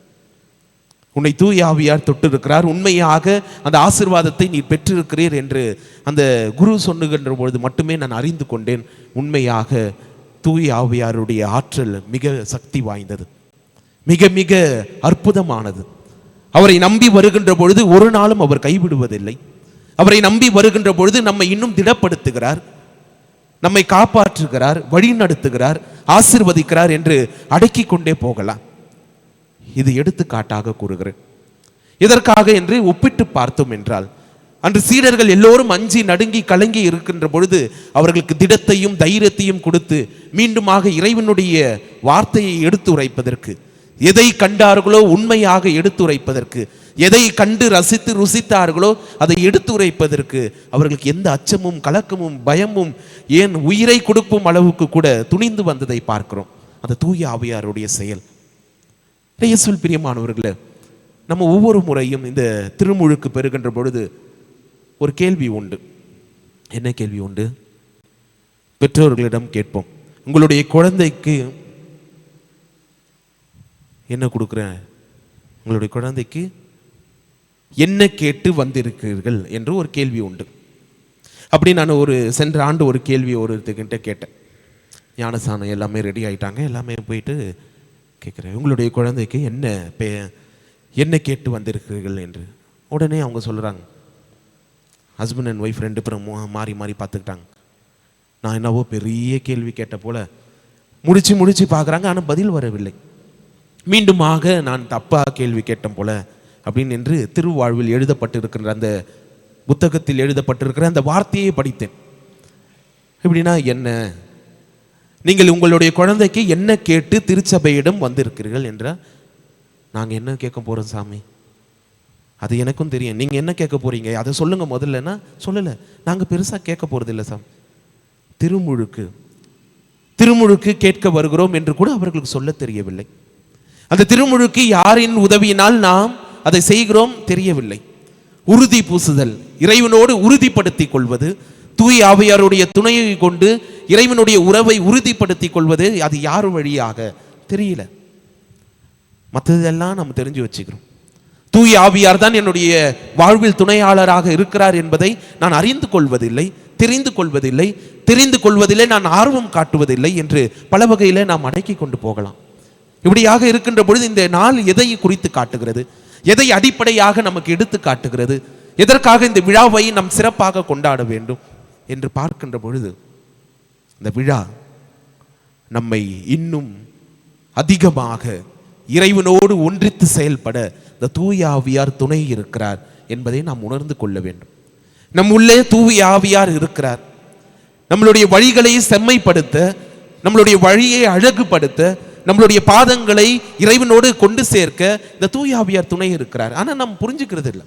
உன்னை தூய ஆவியார் தொட்டு இருக்கிறார், உண்மையாக அந்த ஆசீர்வாதத்தை நீ பெற்றிருக்கிறீர் என்று அந்த குரு சொல்லுகின்ற பொழுது மட்டுமே நான் அறிந்து கொண்டேன். உண்மையாக தூய ஆவியாருடைய ஆற்றல் மிக சக்தி வாய்ந்தது, மிக மிக அற்புதமானது. அவரை நம்பி வருகின்ற பொழுது ஒரு நாளும் அவர் கைவிடுவதில்லை. அவரை நம்பி வருகின்ற பொழுது நம்மை இன்னும் திடப்படுத்துகிறார், நம்மை காப்பாற்றுகிறார், வழி நடத்துகிறார், ஆசீர்வதிக்கிறார் என்று அடக்கிக் கொண்டே போகலாம். இது எடுத்துக்காட்டாக கூறுகிறேன். எதற்காக என்று ஒப்பிட்டு பார்த்தோம் என்றால், அன்று சீடர்கள் எல்லோரும் அஞ்சி நடுங்கி கலங்கி இருக்கின்ற பொழுது அவர்களுக்கு திடத்தையும் தைரியத்தையும் கொடுத்து மீண்டுமாக இறைவனுடைய வார்த்தையை எடுத்துரைப்பதற்கு, எதை கண்டார்களோ உண்மையாக எடுத்துரைப்பதற்கு, எதை கண்டு ரசித்து ருசித்தார்களோ அதை எடுத்துரைப்பதற்கு அவர்களுக்கு எந்த அச்சமும் கலக்கமும் பயமும் ஏன் உயிரை கொடுக்கும் அளவுக்கு கூட துணிந்து வந்ததை பார்க்கிறோம். அந்த தூய ஆவியாருடைய செயல். இயேசுவில் பிரியமானவர்களே, நம்ம ஒவ்வொரு முறையும் இந்த திருமுழுக்கு பெறுகின்ற பொழுது ஒரு கேள்வி உண்டு. என்ன கேள்வி உண்டு? பெற்றோர்களிடம் கேட்போம், உங்களுடைய குழந்தைக்கு என்ன கொடுக்குறேன், உங்களுடைய குழந்தைக்கு என்ன கேட்டு வந்திருக்கிறீர்கள் என்று ஒரு கேள்வி உண்டு. அப்படி நான் சென்ற ஆண்டு ஒரு கேள்வி ஒருத்தர்கிட்ட கேட்டேன். ஞானசானம் எல்லாமே ரெடி ஆயிட்டாங்க, எல்லாமே போயிட்டு கேட்குறேன், உங்களுடைய குழந்தைக்கு என்ன கேட்டு வந்திருக்கிறீர்கள் என்று. உடனே அவங்க சொல்கிறாங்க, ஹஸ்பண்ட் அண்ட் ஒய்ஃப் 2 பேரும் மாறி மாறி பார்த்துக்கிட்டாங்க. நான் என்னவோ பெரிய கேள்வி கேட்ட போல முடிச்சு பார்க்குறாங்க, ஆனால் பதில் வரவில்லை. மீண்டுமாக நான் தப்பாக கேள்வி கேட்டேன் போல அப்படின்னு என்று திருவாழ்வில் எழுதப்பட்டிருக்கின்ற அந்த புத்தகத்தில் எழுதப்பட்டிருக்கிற அந்த வார்த்தையை படித்தேன். எப்படின்னா, என்ன நீங்கள் உங்களுடைய குழந்தைக்கு என்ன கேட்டு திருச்சபையிடம் வந்திருக்கிறீர்கள் என்றால், நாங்கள் என்ன கேட்க போகிறோம் சாமி, அது எனக்கும் தெரியும், நீங்கள் என்ன கேட்க போகிறீங்க அதை சொல்லுங்கள் முதல்லன்னா சொல்லலை. நாங்கள் பெருசாக கேட்க போகிறதில்லை சாமி, திருமுழுக்கு கேட்க வருகிறோம் என்று கூட அவர்களுக்கு சொல்ல தெரியவில்லை. அந்த திருமுழுக்கு யாரின் உதவியினால் நாம் அதை செய்கிறோம் தெரியவில்லை. உறுதி பூசுதல், இறைவனோடு உறுதிப்படுத்திக் கொள்வது, தூய் ஆவியாருடைய துணையை கொண்டு இறைவனுடைய உறவை உறுதிப்படுத்திக் கொள்வது, அது யார் வழியாக தெரியல. மற்றதெல்லாம் நம்ம தெரிஞ்சு வச்சுக்கிறோம். தூய ஆவியார் தான் என்னுடைய வாழ்வில் துணையாளராக இருக்கிறார் என்பதை நான் அறிந்து கொள்வதில்லை, தெரிந்து கொள்வதில்லை, தெரிந்து கொள்வதில்லை நான் ஆர்வம் காட்டுவதில்லை என்று பல வகையில் நாம் அடக்கி கொண்டு போகலாம். இப்படியாக இருக்கின்ற பொழுது இந்த நாள் எதை குறித்து காட்டுகிறது, எதை அடிப்படையாக நமக்கு எடுத்து காட்டுகிறது, எதற்காக இந்த விழாவை நாம் சிறப்பாக கொண்டாட வேண்டும் என்று பார்க்கின்ற பொழுது, இந்த விழா நம்மை இன்னும் அதிகமாக இறைவனோடு ஒன்றித்து செயல்பட இந்த தூய ஆவியார் துணை இருக்கிறார் என்பதை நாம் உணர்ந்து கொள்ள வேண்டும். நம் உள்ளே தூய ஆவியார் இருக்கிறார். நம்மளுடைய வழிகளை செம்மைப்படுத்த, நம்மளுடைய வழியை அழகுபடுத்த, நம்மளுடைய பாதங்களை இறைவனோடு கொண்டு சேர்க்க இந்த தூய ஆவியார் துணை இருக்கிறார். ஆனால் நாம் புரிஞ்சுக்கிறது இல்லை.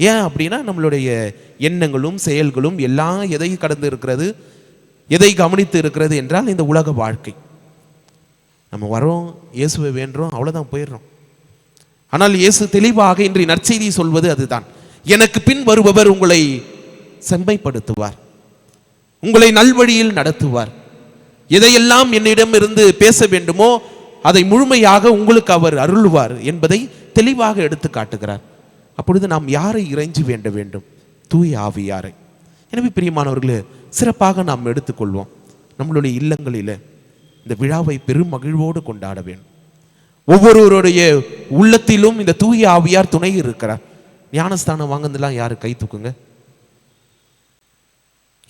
ஏன் அப்படின்னா நம்மளுடைய எண்ணங்களும் செயல்களும் எல்லாம் எதை கடந்து இருக்கிறது, எதை கவனித்து இருக்கிறது என்றால் இந்த உலக வாழ்க்கை. நம்ம வரோம், இயேசுவை வேண்டுறோம், அவ்வளோதான், போயிடுறோம். ஆனால் இயேசு தெளிவாக இன்றைய நற்செய்தி சொல்வது அதுதான். எனக்கு பின் வருபவர் உங்களை செம்மைப்படுத்துவார், உங்களை நல்வழியில் நடத்துவார், எதையெல்லாம் என்னிடம் இருந்து பேச வேண்டுமோ அதை முழுமையாக உங்களுக்கு அவர் அருள்வார் என்பதை தெளிவாக எடுத்து காட்டுகிறார். அப்பொழுது நாம் யாரை இறைஞ்சி வேண்ட வேண்டும்? தூய ஆவியாரை. எனவே பிரியமானவர்களே, சிறப்பாக நாம் எடுத்துக்கொள்வோம். நம்மளுடைய இல்லங்களில் இந்த விழாவை பெரும் மகிழ்வோடு கொண்டாட வேண்டும். ஒவ்வொருவருடைய உள்ளத்திலும் இந்த தூய ஆவியார் துணை இருக்கிறார். ஞானஸ்தானம் வாங்கினதுலாம் யாரு கை தூக்குங்க?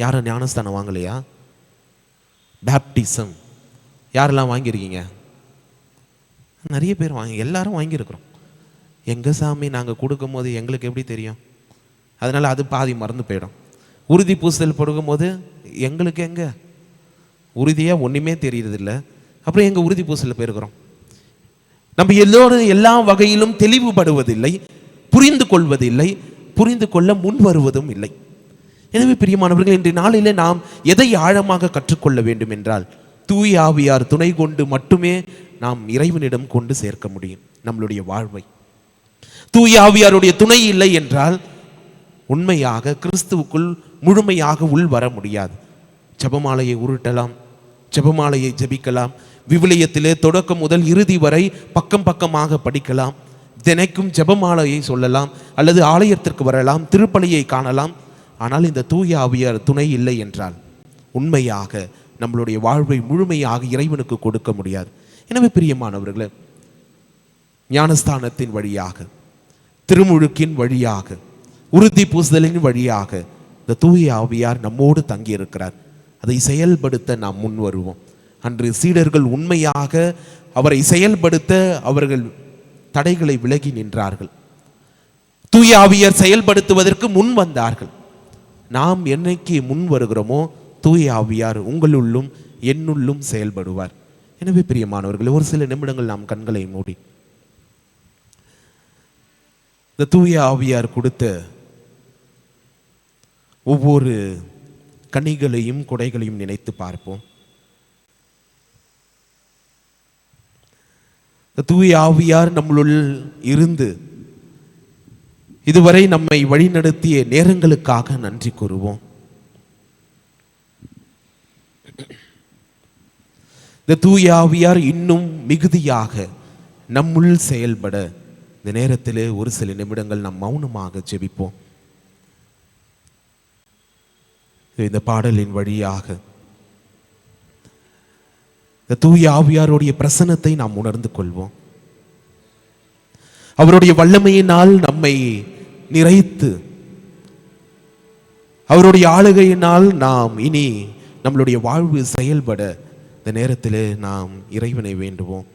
யாரும் ஞானஸ்தானம் வாங்கலையா? பேப்டிசம் யாரெல்லாம் வாங்கியிருக்கீங்க? நிறைய பேர் எல்லாரும் வாங்கியிருக்கிறோம். எங்கள் சாமி நாங்கள் கொடுக்கும் போது எங்களுக்கு எப்படி தெரியும்? அதனால் அது பாதி மறந்து போயிடும். உறுதி பூசல் கொடுக்கும் போது எங்களுக்கு எங்கே உறுதியாக ஒன்றுமே தெரியறதில்ல, அப்புறம் எங்கள் உறுதி பூசலில் போயிருக்கிறோம். நம்ம எல்லோரும் எல்லா வகையிலும் தெளிவுபடுவதில்லை, புரிந்து கொள்வதில்லை, புரிந்து கொள்ள முன் வருவதும் இல்லை. எனவே பிரியமானவர்கள், இன்றைய நாளிலே நாம் எதை ஆழமாக கற்றுக்கொள்ள வேண்டும் என்றால், தூய ஆவியார் துணை கொண்டு மட்டுமே நாம் இறைவனிடம் கொண்டு சேர்க்க முடியும் நம்மளுடைய வாழ்வை. தூய ஆவியாருடைய துணை இல்லை என்றால் உண்மையாக கிறிஸ்துவுக்குள் முழுமையாக உள் வர முடியாது. ஜெபமாலையை உருட்டலாம், ஜெபமாலையை ஜெபிக்கலாம், விவிலியத்திலே தொடக்கம் முதல் இறுதி வரை பக்கம் பக்கமாக படிக்கலாம், தினைக்கும் ஜெபமாலையை சொல்லலாம், அல்லது ஆலயத்திற்கு வரலாம், திருப்பலியை காணலாம். ஆனால் இந்த தூய ஆவியார் துணை இல்லை என்றால் உண்மையாக நம்மளுடைய வாழ்வை முழுமையாக இறைவனுக்கு கொடுக்க முடியாது. எனவே பிரியமானவர்களே, ஞானஸ்தானத்தின் வழியாக, திருமுழுக்கின் வழியாக, உறுதி பூசுதலின் வழியாக இந்த தூய ஆவியார் நம்மோடு தங்கியிருக்கிறார். அதை செயல்படுத்த நாம் முன் வருவோம். அன்று சீடர்கள் உண்மையாக அவரை செயல்படுத்த அவர்கள் தடைகளை விலகி நின்றார்கள். தூய ஆவியார் செயல்படுத்துவதற்கு முன் வந்தார்கள். நாம் என்னைக்கு முன் வருகிறோமோ தூய ஆவியார் உங்களுள்ளும் என்னுள்ளும் செயல்படுவார். எனவே பிரியமானவர்கள், ஒரு சில நிமிடங்கள் நாம் கண்களை மூடி இந்த தூய ஆவியார் கொடுத்த ஒவ்வொரு கனிகளையும் கொடைகளையும் நினைத்து பார்ப்போம். தூய ஆவியார் நம்மளுள் இருந்து இதுவரை நம்மை வழிநடத்திய நேரங்களுக்காக நன்றி கூறுவோம். இந்த தூய ஆவியார் இன்னும் மிகுதியாக நம்முள் செயல்பட இந்த நேரத்திலே ஒரு சில நிமிடங்கள் நாம் மௌனமாக ஜெபிப்போம். இந்த பாடலின் வழியாக இந்த தூய ஆவியாருடைய பிரசன்னத்தை நாம் உணர்ந்து கொள்வோம். அவருடைய வல்லமையினால் நம்மை நிறைத்து, அவருடைய ஆளுகையினால் நாம் இனி நம்மளுடைய வாழ்வு செயல்பட இந்த நேரத்திலே நாம் இறைவனை வேண்டுவோம்.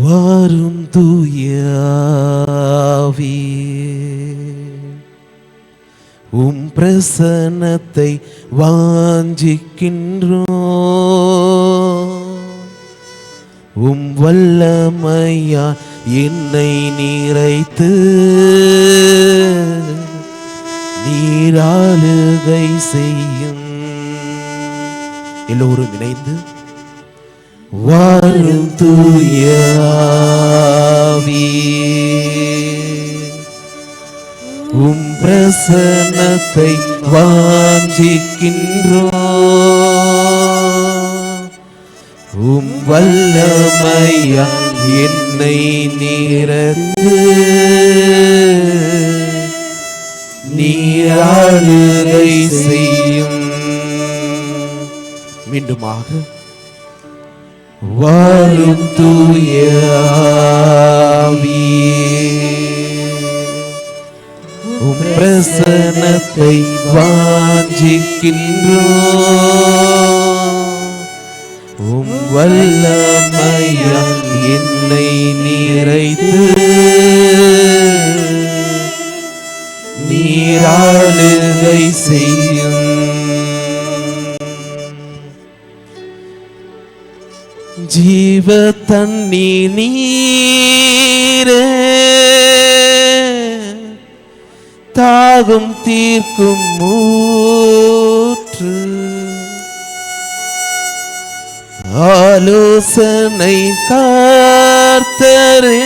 வாரும் தூய ஆவியே, உம் பிரசன்னத்தை வாஞ்சிக்கின்றோம். உம் வல்லமையா என்னை நிறைத்து நீராளுகை செய்யும். எல்லோரும் இணைந்து வாரும் தூய ஆவியே, உம் பிரசன்னத்தை வாஞ்சிக்கின்றோம். உம் வல்லமையா என்னை நிரப்பு, நீர் ஆளுகை செய்யும். மீண்டுமாக வாரும் தூய ஆவியே, உம் பிரசன்னத்தை வாஞ்சிக்கின்றோம். உம் வல்லமையா என்னை நிறைத்து, நீர் ஆளுகை செய்யும். ஜீவ தண்ணீர் நீரே, தாகம் தீர்க்கும் ஊற்று, ஆலோசனை கர்த்தரே,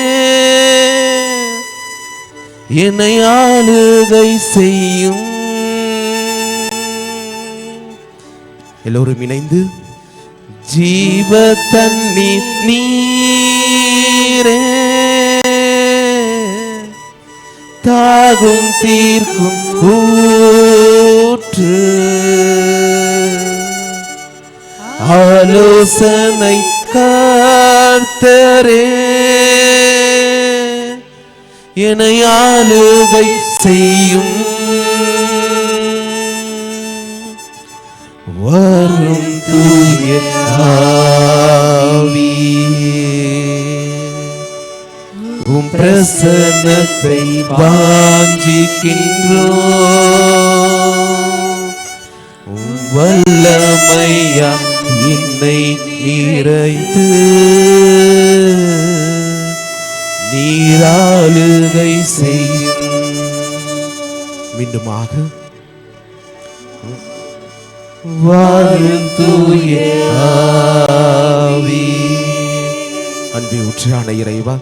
என்னை ஆளுகை செய்யும். எல்லோரும் இணைந்து ஜீவ தண்ணீர் நீரே, தாகம் தீர்க்கும் ஊற்று, ஆலோசனை கர்த்தரே, என்னை ஆளுகை செய்யும். வரும் தூய ஆவியே, உம் பிரசன்னத்தை வாஞ்சிக்கின்றோம். உம் வல்லமையா என்னை நிறைத்து, நீர் ஆளுகை செய்யும். மீண்டுமாக வாரும் தூய ஆவி. அன்பே உற்றான இறைவா,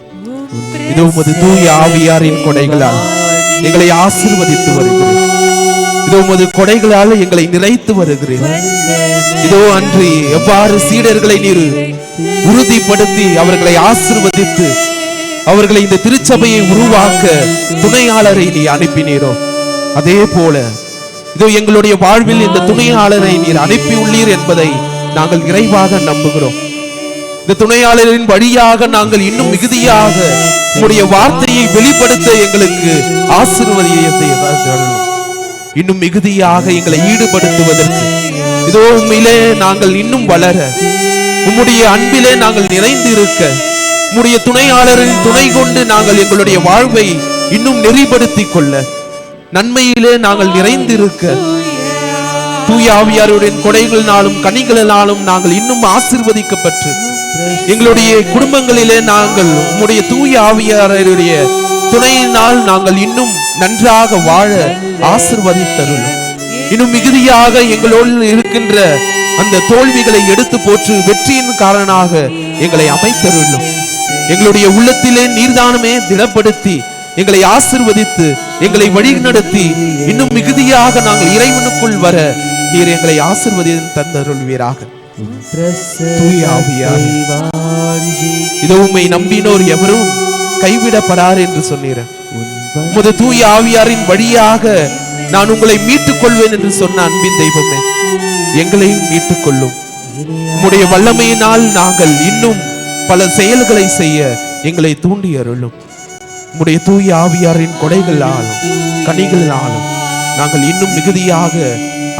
இதோ உமது தூய ஆவியாரின் கொடைகளால் எங்களை ஆசீர்வதித்து வருகிறேன். இதோ உமது கொடைகளால் எங்களை நிறைத்து வருகிறேன். இதோ அன்று எவ்வாறு சீடர்களை நீர் உறுதிப்படுத்தி அவர்களை ஆசீர்வதித்து அவர்களை இந்த திருச்சபையை உருவாக்க துணையாளரை நீ அனுப்பினீரோ, அதே போல இதோ எங்களுடைய வாழ்வில் இந்த துணையாளரை நீர் அனுப்பியுள்ளீர் என்பதை நாங்கள் நிறைவாக நம்புகிறோம். இந்த துணையாளரின் வழியாக நாங்கள் இன்னும் மிகுதியாக உம்முடைய வார்த்தையை வெளிப்படுத்த எங்களுக்கு ஆசீர்வதியத்தை இன்னும் மிகுதியாக எங்களை ஈடுபடுத்துவதற்கு இதோ உம்மிலே நாங்கள் இன்னும் வளர, உம்முடைய அன்பிலே நாங்கள் நிறைந்து இருக்க, உம்முடைய துணையாளரின் துணை கொண்டு நாங்கள் எங்களுடைய வாழ்வை இன்னும் நெறிப்படுத்திக் கொள்ள, நன்மையிலே நாங்கள் நிறைந்திருக்க, தூய ஆவியாருடைய கொடைகளினாலும் கனிகளினாலும் நாங்கள் இன்னும் ஆசீர்வதிக்கப்பட்டு எங்களுடைய குடும்பங்களிலே நாங்கள் உம்முடைய தூய ஆவியாருடைய துணையினால் நாங்கள் இன்னும் நன்றாக வாழ ஆசீர்வதித்தருளும். இன்னும் மிகுதியாக எங்களோடு இருக்கின்ற அந்த தோல்விகளை எடுத்து போற்று வெற்றியின் காரணமாக எங்களை அமைத்தருளும். எங்களுடைய உள்ளத்திலே நீர்தானமே திடப்படுத்தி எங்களை ஆசீர்வதித்து எங்களை வழிநடத்தி இன்னும் மிகுதியாக நாங்கள் இறைவனுக்குள் வர நீர் எங்களை ஆசீர்வதித்து தந்தருள்வீராக. தூய ஆவியார், இதோ உம்மை நம்பினோர் எவரும் கைவிடப்படார் என்று சொன்னீர். உமது தூய ஆவியாரின் வழியாக நான் உங்களை மீட்டுக் கொள்வேன் என்று சொன்ன அன்பின் தெய்வமே, எங்களையும் மீட்டுக் கொள்ளும். உம்முடைய வல்லமையினால் நாங்கள் இன்னும் பல செயல்களை செய்ய எங்களை தூண்டி அருளும். உம்முடைய தூய ஆவியாரின் கொடைகளாலும் கனிகளாலும் நாங்கள் இன்னும் மிகுதியாக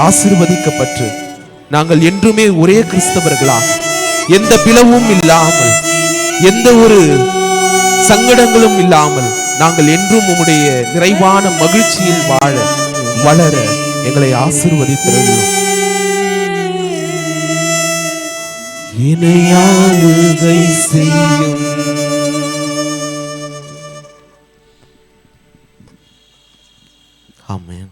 ஆசீர்வதிக்கப்பட்டு நாங்கள் என்றுமே ஒரே கிறிஸ்தவர்களாக, எந்த பிளவும் இல்லாமல், எந்த ஒரு சங்கடங்களும் இல்லாமல் நாங்கள் என்றும் உம்முடைய நிறைவான மகிழ்ச்சியில் வாழ வளர எங்களை ஆசீர்வதித்திருக்கிறோம். இணையாளுகை செய்யும். ஆமென்.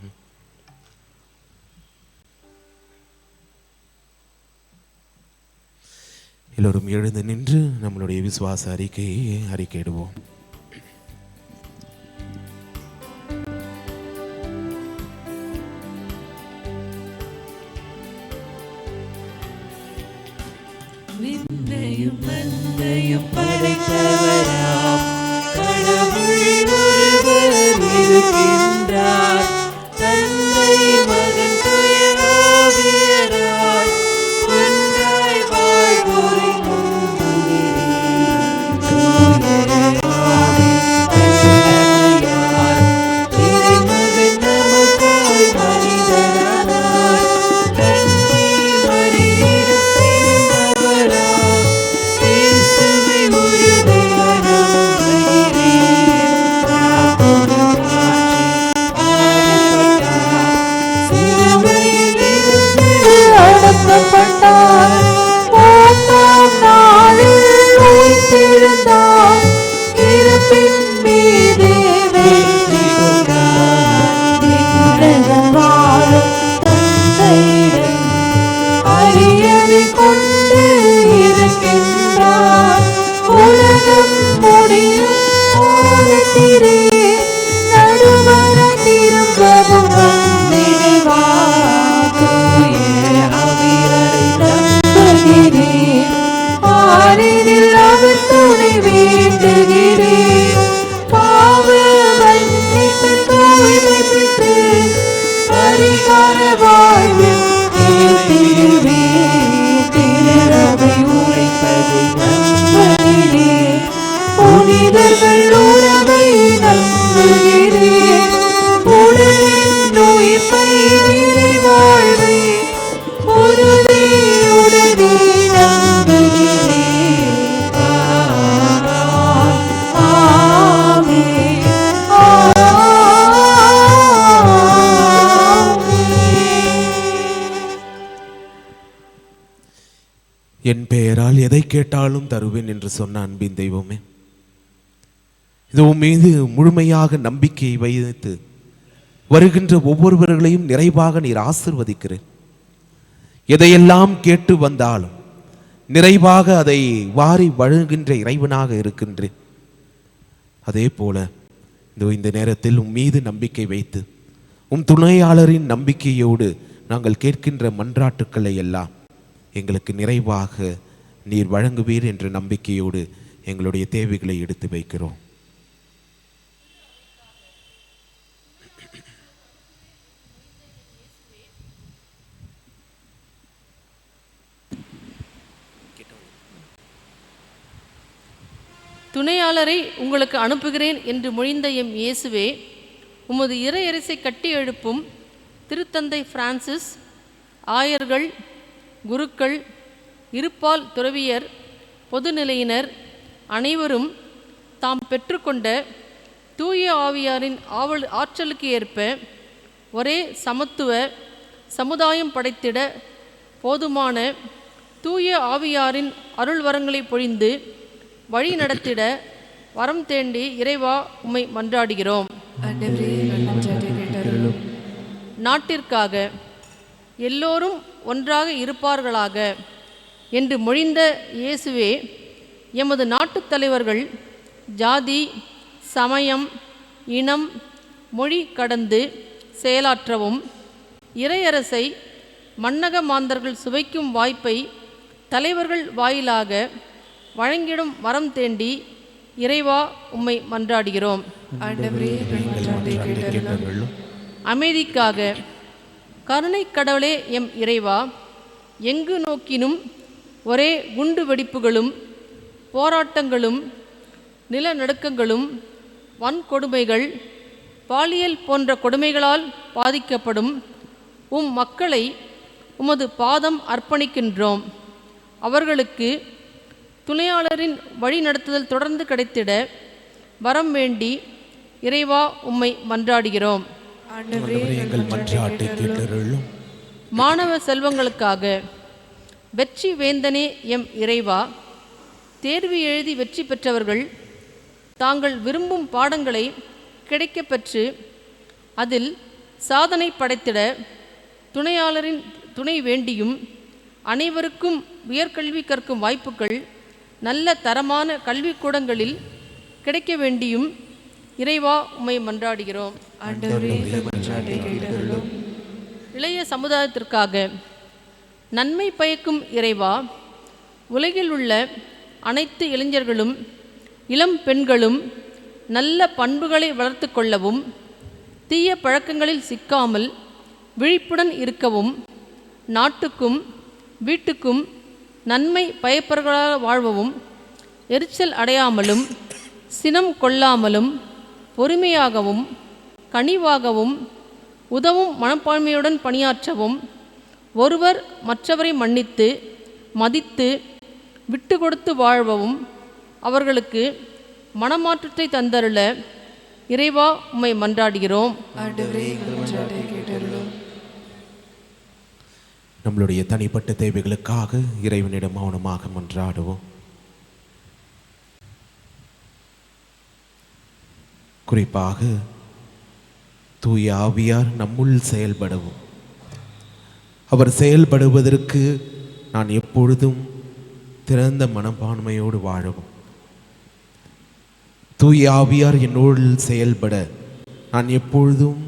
எல்லோரும் எழுந்து நின்று நம்மளுடைய விசுவாச அறிக்கையை அறிக்கையிடுவோம். விண்ணையும் மண்ணையும் படைத்தவராம் கடவுள் ஒருவர் இருக்கின்றார். தந்தை மகன் தூய ஆவியராய் ஒன்றாய் வாழ்வோரை நம்புகிறேன். தூய ஆவி தந்தையார் இறைமகன் நமக்காய் மனிதரானார். கண்ணி மறியிடம் பிறந்தவராம் இயேசுவை உறுதியாய் நம்புகிறேன். காப்போர் அடக்கப்பட்டார். மூன்றாம் நாளில் உயிர்த்தெழுந்தார். இறப்பின் மீது வெற்றி கொண்டார். விண்ணகம் வாழும் தந்தையிடம் அரியணை கொண்டு இருக்கின்றார். உலகம் முடியும் காலத்திலே நடுவர திரும்பவும் வந்திடுவார். தூய ஆவியாரை நம்புகிறேன். ஆறினில் அவர் துணை வேண்டுகிறேன். பாவ மன்னிப்பு தூய்மை பெற்று பரிகார வாழ்வில் ஏற்றிடுவேன். திருநபை உரைப்பதை நம்புகிறேன். புனிதர்கள் உறவை நம்புகிறேன். உடலின் உயிர்ப்பை நிலை வாழ்வை உறுதியுடனே நம்புகிறேன். ஆமென். என் பெயரால் எதை கேட்டாலும் தருவேன் என்று சொன்ன அன்பின் தெய்வமே, இது உன் மீது முழுமையாக நம்பிக்கை வைத்து வருகின்ற ஒவ்வொருவர்களையும் நிறைவாக நீர் ஆசிர்வதிக்கிறேன். எதையெல்லாம் கேட்டு வந்தாலும் நிறைவாக அதை வாரி வழங்குகின்ற இறைவனாக இருக்கின்றேன். அதே போல இந்த நேரத்தில் உன் மீது நம்பிக்கை வைத்து உம் துணையாளரின் நம்பிக்கையோடு நாங்கள் கேட்கின்ற மன்றாட்டுக்களை எல்லாம் எங்களுக்கு நிறைவாக நீர் வழங்குவீர் என்ற நம்பிக்கையோடு எங்களுடைய தேவைகளை எடுத்து வைக்கிறோம். துணையாளரை உங்களுக்கு அனுப்புகிறேன் என்று மொழிந்த எம் இயேசுவே, உமது இறையரசை கட்டி எழுப்பும் திருத்தந்தை பிரான்சிஸ், ஆயர்கள், குருக்கள், இருப்பால் துறவியர், பொதுநிலையினர் அனைவரும் தாம் பெற்றுக்கொண்ட தூய ஆவியாரின் ஆற்றலுக்கு ஏற்ப ஒரே சமத்துவ சமுதாயம் படைத்திட போதுமான தூய ஆவியாரின் அருள் வரங்களை பொழிந்து வழி நடத்திட வரம் தேண்டி இறைவா உம்மை மன்றாடுகிறோம். நாட்டிற்காக எல்லோரும் ஒன்றாக இருப்பார்களாக என்று மொழிந்த இயேசுவே, எமது நாட்டுத் தலைவர்கள் ஜாதி, சமயம், இனம், மொழி கடந்து செயலாற்றவும் இறையரசை மன்னக மாந்தர்கள் சுவைக்கும் வாய்ப்பை தலைவர்கள் வாயிலாக வழங்கிடும் வரம் தேண்டி இறைவா உம்மை மன்றாடுகிறோம். அமைதிக்காக கருணை கடவுளே எம் இறைவா, எங்கு நோக்கினும் ஒரே குண்டு வெடிப்புகளும் போராட்டங்களும் நிலநடுக்கங்களும் வன்கொடுமைகள் பாலியல் போன்ற கொடுமைகளால் பாதிக்கப்படும் உம் மக்களை உமது பாதம் அர்ப்பணிக்கின்றோம். அவர்களுக்கு துணையாளரின் வழிநடத்துதல் தொடர்ந்து கிடைத்திட வரம் வேண்டி இறைவா உம்மை மன்றாடுகிறோம். மாணவ செல்வங்களுக்காக வெற்றி வேந்தனே எம் இறைவா, தேர்வு எழுதி வெற்றி பெற்றவர்கள் தாங்கள் விரும்பும் பாடங்களை கிடைக்கப்பெற்று அதில் சாதனை படைத்திட துணையாளரின் துணை வேண்டியும் அனைவருக்கும் உயர்கல்வி கற்கும் வாய்ப்புகள் நல்ல தரமான கல்விக்கூடங்களில் கிடைக்க வேண்டியும் இறைவா உம்மை மன்றாடுகிறோம். இளைய சமுதாயத்திற்காக நன்மை பயக்கும் இறைவா, உலகில் உள்ள அனைத்து இளைஞர்களும் இளம் பெண்களும் நல்ல பண்புகளை வளர்த்து கொள்ளவும், தீய பழக்கங்களில் சிக்காமல் விழிப்புடன் இருக்கவும், நாட்டுக்கும் வீட்டுக்கும் நன்மை பயப்பவர்களாக வாழ்வவும், எரிச்சல் அடையாமலும் சினம் கொள்ளாமலும் பொறுமையாகவும் கனிவாகவும் உதவும் மனப்பான்மையுடன் பணியாற்றவும், ஒருவர் மற்றவரை மன்னித்து மதித்து விட்டு கொடுத்து வாழ்வவும், அவர்களுக்கு மனமாற்றத்தை தந்தருள இறைவா உம்மை மன்றாடுகிறோம். நம்மளுடைய தனிப்பட்ட தேவைகளுக்காக இறைவனிடம் மௌனமாக மன்றாடுவோம். குறிப்பாக தூய ஆவியார் நம்முள் செயல்படவும், அவர் செயல்படுவதற்கு நான் எப்பொழுதும் திறந்த மனப்பான்மையோடு வாழவும், தூய ஆவியார் என்னோடு செயல்பட நான் எப்பொழுதும்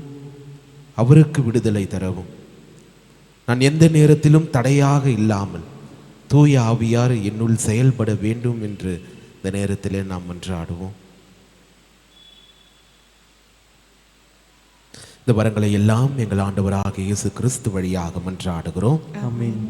அவருக்கு விடுதலை தரவும், நான் எந்த நேரத்திலும் தடையாக இல்லாமல் தூய ஆவியார் என்னுள் செயல்பட வேண்டும் என்று இந்த நேரத்திலே நாம் மன்றாடுவோம். இந்த வரங்களை எல்லாம் எங்கள் ஆண்டவராக இயேசு கிறிஸ்து வழியாக மன்றாடுகிறோம். ஆமென்.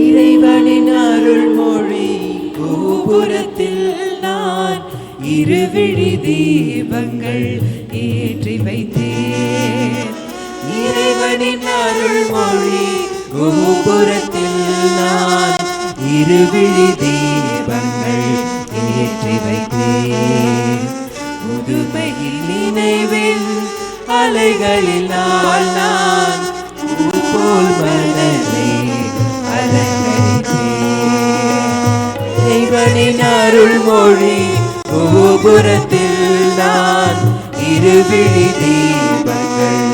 இறைவனின் அருள்மொழி கோபுரத்தில் நான் இருவிழி தீபங்கள் ஏற்றி வைத்தேன். இறைவனின் அருள்மொழி கோபுரத்தில் நான் இருவிழி தீபங்கள் ஏற்றி வைத்தேன். முதுமையில் நினைவில் அலைகளில் நான் போல் மனதை இறைவனின் அருள்மொழி கோபுரத்தில் நான் இருவிழி தீபங்கள்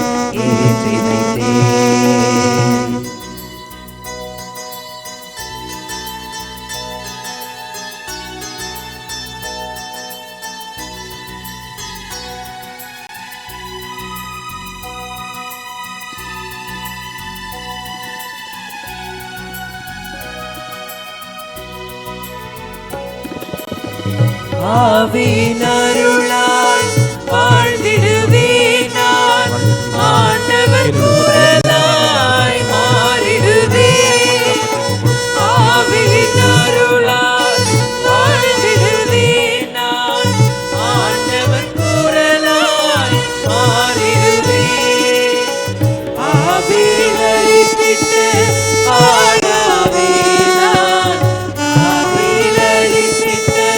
ஏற்றி வைத்தேன். ஆவியின் அருளால் வாழ்ந்திடுவேன் நான், ஆண்டவர் குரலாய் மாறிடுவேன். ஆவியின் அருளால் வாழ்ந்திடுவேன் நான், ஆண்டவர் குரலாய் மாறிடுவேன். ஆவியில் அழித்திட்டு ஆடாவே நான், ஆவியில் அழித்திட்டு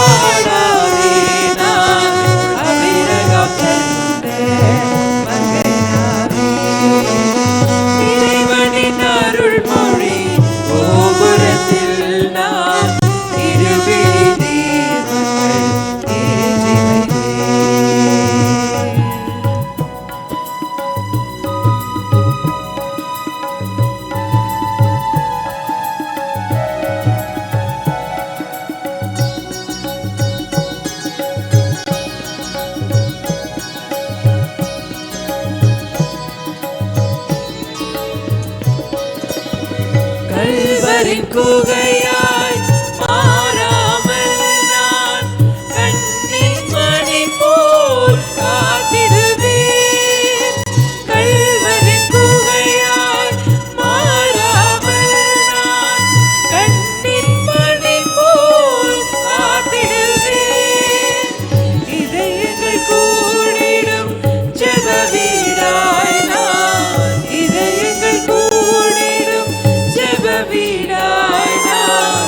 ஆடாவே நான், அபிரகம் தந்த மகனாவே. இறைவனின் அருள்மொழி கோபுரத்தில் நான் இருவிழி தீபங்கள் ஏற்றி வைத்தேன். கல்வரின் குகையாய் மாறாமல் நான் கண்ணின் மணி போல் காத்திடுவேன். கல்வரின் குகையாய் மாறாமல் நான் கண்ணின் மணி போல் காத்திடுவேன். இதயங்கள் கூடிடும் ஜெப வீடாய் நான், இதயங்கள் கூடிடும் ஜெப வீடாய் நான்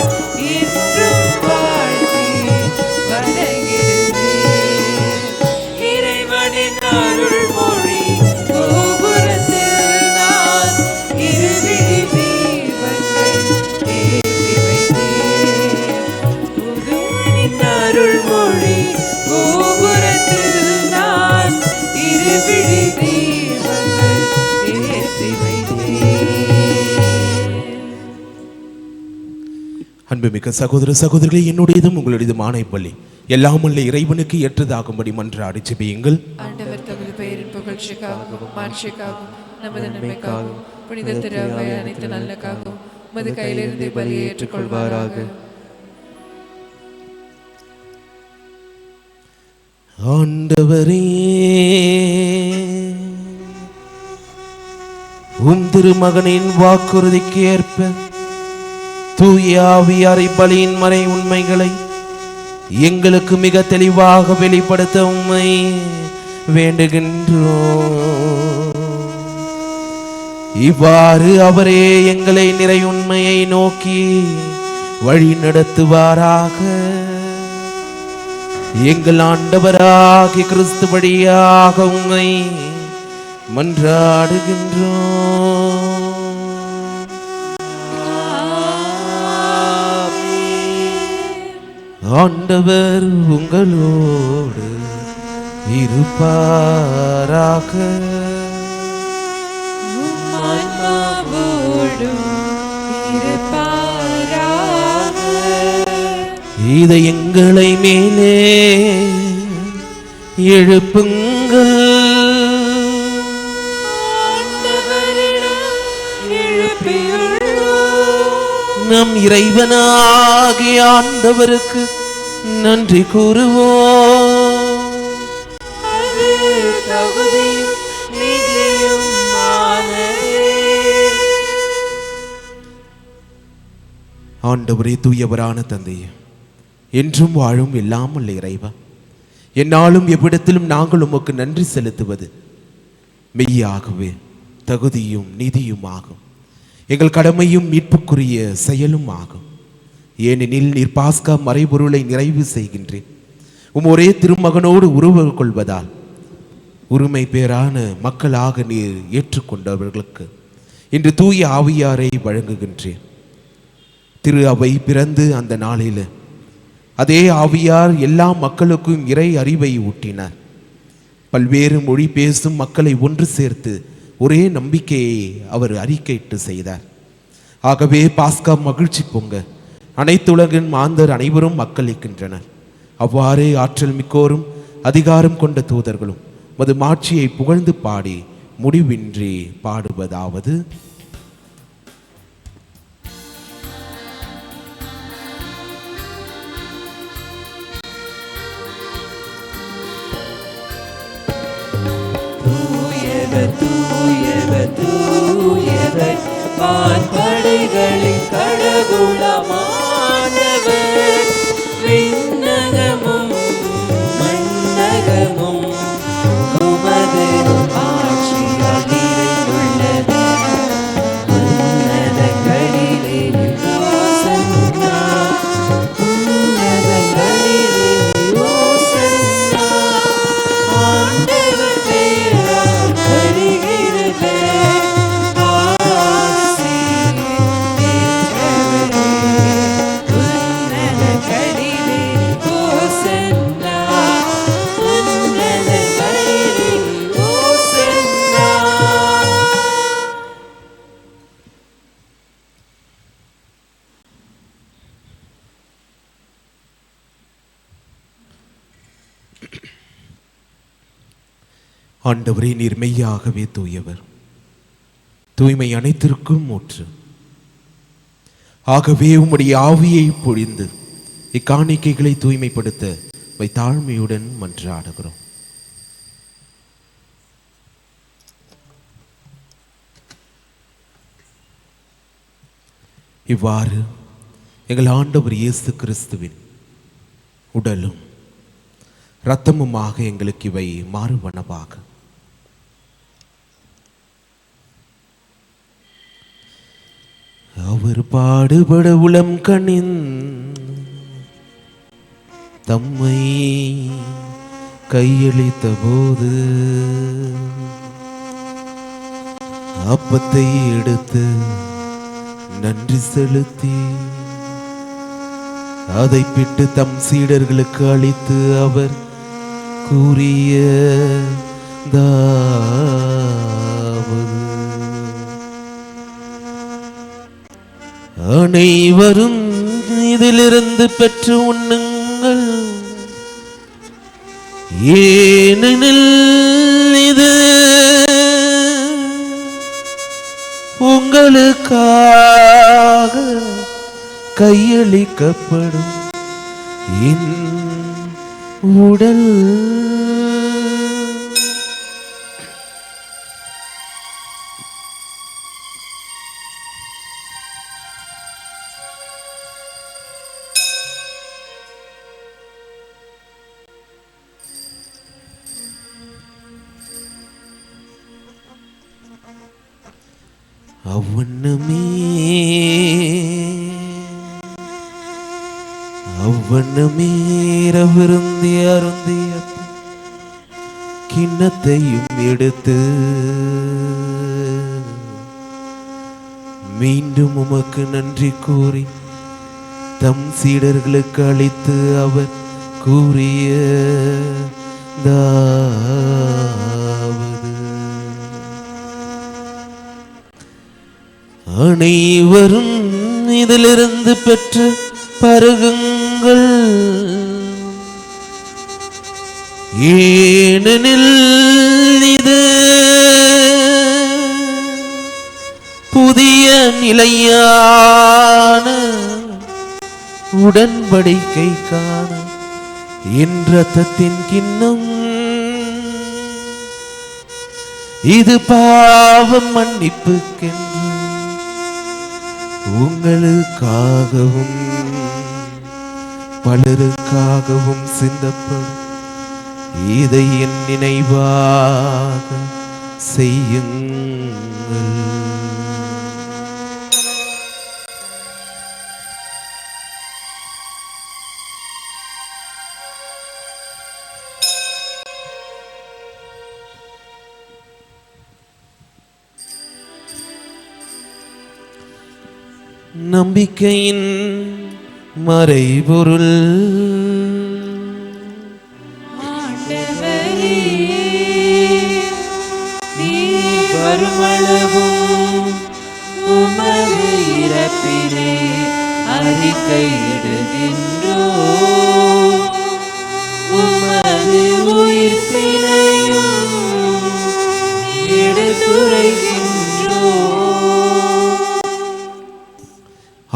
அன்புமிக்க சகோதர சகோதரிகளே, என்னுடையதும் உங்களுடையதும் ஆணை பள்ளி எல்லாம் உள்ள இறைவனுக்கு ஏற்றதாகும்படி மன்றாடி ஜெபியுங்கள். ஆண்டவர் தமது பெயரின் புகழ்ச்சிக்காகவும் மாட்சிக்காகவும் நமது நன்மைக்காகவும் புனித திரு அவை அனைத்து நல்லக்காகவும் உமது கையிலிருந்து பலியை ஏற்றுக்கொள்வாராக. ஆண்டவரே, உம் திருமகனின் வாக்குறுதிக்கு ஏற்ப தூய ஆவியாரை பலியின் மறை உண்மைகளை எங்களுக்கு மிக தெளிவாக வெளிப்படுத்த உம்மை வேண்டுகின்றோம். இவ்வாறு அவரே எங்களை நிறை உண்மையை நோக்கி வழி நடத்துவாராக. எங்கள் ஆண்டவராகிய கிறிஸ்து வழியாக உம்மை மன்றாடுகின்றோம். ஆண்டவர் உங்களோடு இருப்பாராக. இதை எங்களை மேலே எழுப்புங்கள். நம் இறைவனாகிய ஆண்டவருக்கு நன்றி கூறுவோம். ஆண்டவரே, தூயவரான தந்தையே, என்றும் வாழும் இல்லாமல் இறைவா, என்னாலும் எவ்விடத்திலும் நாங்கள் உமக்கு நன்றி செலுத்துவது மெய்யாகவே தகுதியும் நீதியும் ஆகும். எங்கள் கடமையும் மீட்புக்குரிய செயலும் ஆகும். ஏனெனில் நீர் பாஸ்கா மறைபொருளை நிறைவு செய்கின்றேன். ஒரே திருமகனோடு உறவு கொள்வதால் உரிமை பேரான மக்களாக நீர் ஏற்றுக்கொண்டவர்களுக்கு இன்று தூய ஆவியாரை வழங்குகின்றேன். திரு அவை பிறந்து அந்த நாளில் அதே ஆவியார் எல்லா மக்களுக்கும் இறை அறிவை ஊட்டினார். பல்வேறு மொழி பேசும் மக்களை ஒன்று சேர்த்து ஒரே நம்பிக்கையை அவர் அறிக்கையிட்டு செய்தார். ஆகவே பாஸ்கா மகிழ்ச்சி பொங்க அனைத்துலகின் மாந்தர் அனைவரும் மக்களிக்கின்றனர். அவ்வாறே ஆற்றல் மிக்கோரும் அதிகாரம் கொண்ட தூதர்களும் மது மாட்சியை புகழ்ந்து பாடி முடிவின்றி பாடுவதாவது: வான்படைகளின் கடவுளமானவர், விண்ணகமும் மண்ணகமும் உமது ஆட்சியால் நிறைந்துள்ளது. உன்னதங்களிலே ஓசன்னா, உன்னதங்களிலே ஓசன்னா. ஆண்டவர் பெயரால் வருகிறது ஆசி பெற்றவரே. உன்னதங்களிலே ஓசன்னா, உன்னதங்களிலே ஓசன்னா. ஆண்டவரே, நீர் மெய்யாகவே தூயவர், தூய்மை அனைத்திற்கும் ஊற்று. ஆகவே உம்முடைய ஆவியை பொழிந்து இக்காணிக்கைகளை தூய்மைப்படுத்த தாழ்மையுடன் மன்றாடுகிறோம். இவ்வாறு எங்கள் ஆண்டவர் இயேசு கிறிஸ்துவின் உடலும் இரத்தமுமாக எங்களுக்கு இவை மாறுவனவாக. அவர் பாடுபட உளம் கணின் தம்மை கையளித்த போது அப்பத்தை எடுத்து நன்றி செலுத்தி அதை பிட்டு தம் சீடர்களுக்கு அளித்து அவர் கூறியதாவது: அனைவரும் இதிலிருந்து பெற்று உண்ணுங்கள், ஏனெனில் இது உங்களுக்காக கையளிக்கப்படும் என் உடல். அவ்வண்ணமே இரவிருந்தி அருந்திய கிண்ணத்தையும் எடுத்து மீண்டும் உமக்கு நன்றி கூறி தம் சீடர்களுக்கு அளித்து அவர் கூறியதாவது, அனைவரும் இதிலிருந்து பெற்று பருகுங்கள், ஏனெனில் இது புதிய நிலையான உடன்படிக்கைக்கான என் இரத்தத்தின் கிண்ணம். இது பாவம் மன்னிப்புக்கென்று உங்களுக்காகவும் பலருக்காகவும் சிந்தப்படும். இதை என் நினைவாக செய்யுங்கள். நம்பிக்கையின் மறைபொருள். ஆண்டவரே, நீர் வருமளவும் உமது இறப்பினை அறிக்கையிடுகின்றோம், உமது உயிர்ப்பினையும் எடுத்துரைக்கின்றோம்.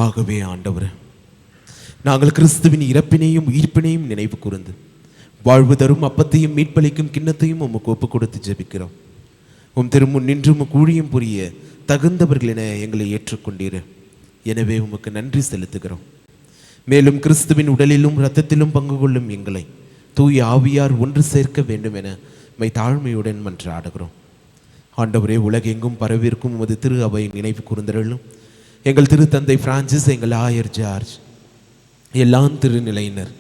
ஆகவே ஆண்டவரே, நாங்கள் கிறிஸ்துவின் இறப்பினையும் உயிர்ப்பினையும் நினைவு கூர்ந்து வாழ்வு தரும் அப்பத்தையும் மீட்பளிக்கும் கிண்ணத்தையும் உமக்கு ஒப்பு கொடுத்து ஜெபிக்கிறோம். உம் திருமுன் நின்று உமக்கு ஊழியம் புரிய தகுந்தவர்கள் என எங்களை ஏற்றுக்கொண்டீர். எனவே உமக்கு நன்றி செலுத்துகிறோம். மேலும் கிறிஸ்துவின் உடலிலும் இரத்தத்திலும் பங்கு கொள்ளும் எங்களை தூய ஆவியார் ஒன்று சேர்க்க வேண்டும் என மை தாழ்மையுடன் மன்றாடுகிறோம். ஆண்டவரே, உலகெங்கும் பரவிருக்கும் உமது திரு அவை நினைவு கூர்ந்தருளும். எங்கள் திருத்தந்தை பிரான்சிஸ், எங்கள் ஆயர் ஜார்ஜ், எல்லா திருநிலையினர்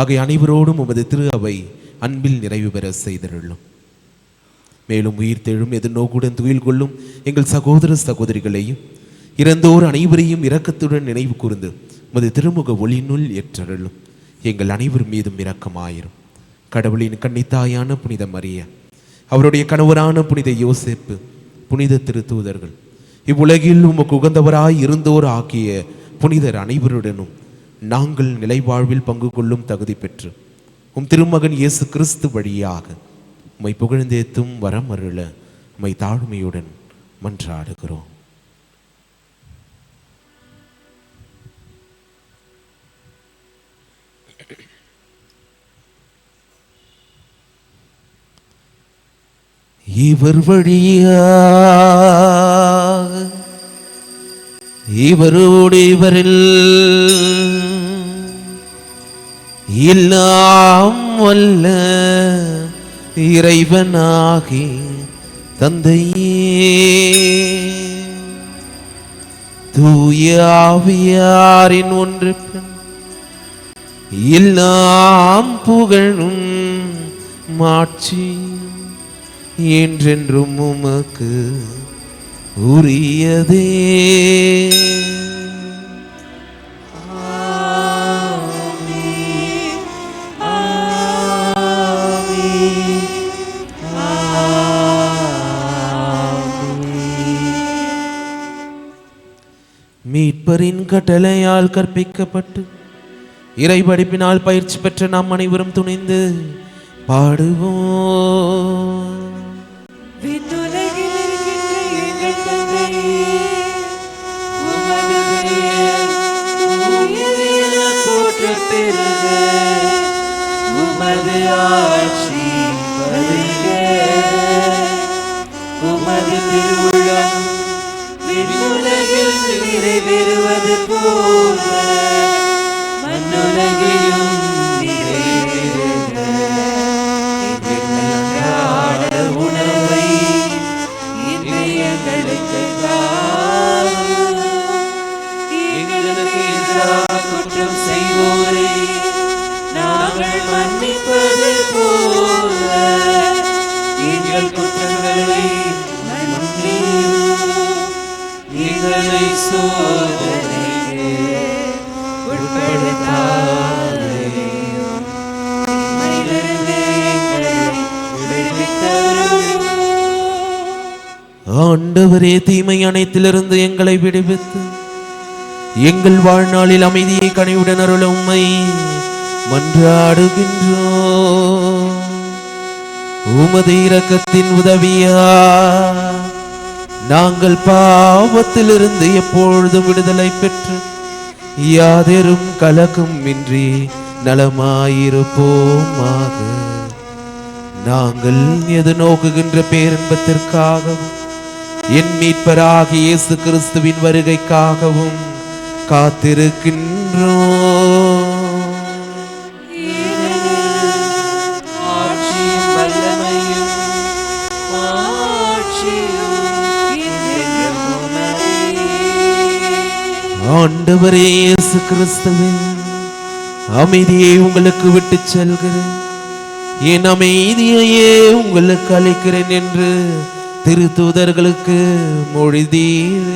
ஆகிய அனைவரோடும் உமது திரு அவை அன்பில் நிறைவு பெற செய்தருளும். மேலும் உயிர் தெழும் எதிர்நோக்குடன் துயில் கொள்ளும் எங்கள் சகோதர சகோதரிகளையும் இறந்தோர் அனைவரையும் இரக்கத்துடன் நினைவு கூர்ந்து உமது திருமுக ஒளியினுள் ஏற்றருளும். எங்கள் அனைவர் மீதும் இரக்கமாயிரும். கடவுளின் கன்னித்தாயான புனித மரியா, அவருடைய கணவரான புனித யோசேப்பு, புனித திருத்தூதர்கள், இவ்வுலகில் உமக்கு உகந்தவராய் இருந்தோர் ஆகிய புனிதர் அனைவருடனும் நாங்கள் நிலைவாழ்வில் பங்கு கொள்ளும் தகுதி பெற்று உம் திருமகன் இயேசு கிறிஸ்து வழியாக உம்மை புகழ்ந்தேத்தும் வரம் அருள உம்மை தாழ்மையுடன் மன்றாடுகிறோம். இவர் வழியாக இவரோடு இவரில் எல்லாம் வல்ல இறைவனாகி தந்தையே, தூய ஆவியாரின் ஒன்று எல்லாம் புகழும் மாட்சி என்றென்றும் உமக்கு உரியதே. மீட்பரின் கட்டளையால் கற்பிக்கப்பட்டு இறை படிப்பினால் பயிற்சி பெற்ற நாம் அனைவரும் துணிந்து பாடுவோம். விண்ணுலகில் இருக்கின்ற எங்கள் தந்தையே, உமது பெயர் உயர்வென போற்றப் பெறுக. உமது ஆட்சி வருக. உமது திருவுள்ளம் விண்ணுலகில் நிறைவேறுவது போல மண்ணுலகிலும் நிறைவேறுக. எங்கள் உணவை இன்று எங்களுக்கு தாரும். எங்களுக்கு எதிராக குற்றம் செய்வோரை நாங்கள் மன்னிப்பது போல எங்கள் குற்றங்களை மன்னியும். எங்களை சோதனைக்கு உட்படுத்தாதேயும். தீமையிலிருந்து எங்களை விடுவித்தருளும். ஆண்டவரே, தீமை அனைத்திலிருந்து எங்களை விடுவித்து எங்கள் வாழ்நாளில் அமைதியை கனிவுடன் அருள உம்மை மன்றாடுகின்றோம். உமது இரக்கத்தின் உதவியா நாங்கள் பாவத்திலிருந்து எப்பொழுதும் விடுதலை பெற்று யாதெரும் கலக்கம் இன்றி நலமாயிருப்போமாக. நாங்கள் எது நோக்குகின்ற பேரின்பத்திற்காகவும் என் மீட்பராகிய இயேசு கிறிஸ்துவின் வருகைக்காகவும் காத்திருக்கின்றோம். ஆண்டவரே இயேசு கிறிஸ்துவின் அமைதியை உங்களுக்கு விட்டு செல்கிறேன், என் அமைதியையே உங்களுக்கு அளிக்கிறேன் என்று திருத்தூதர்களுக்கு மொழிதீர்.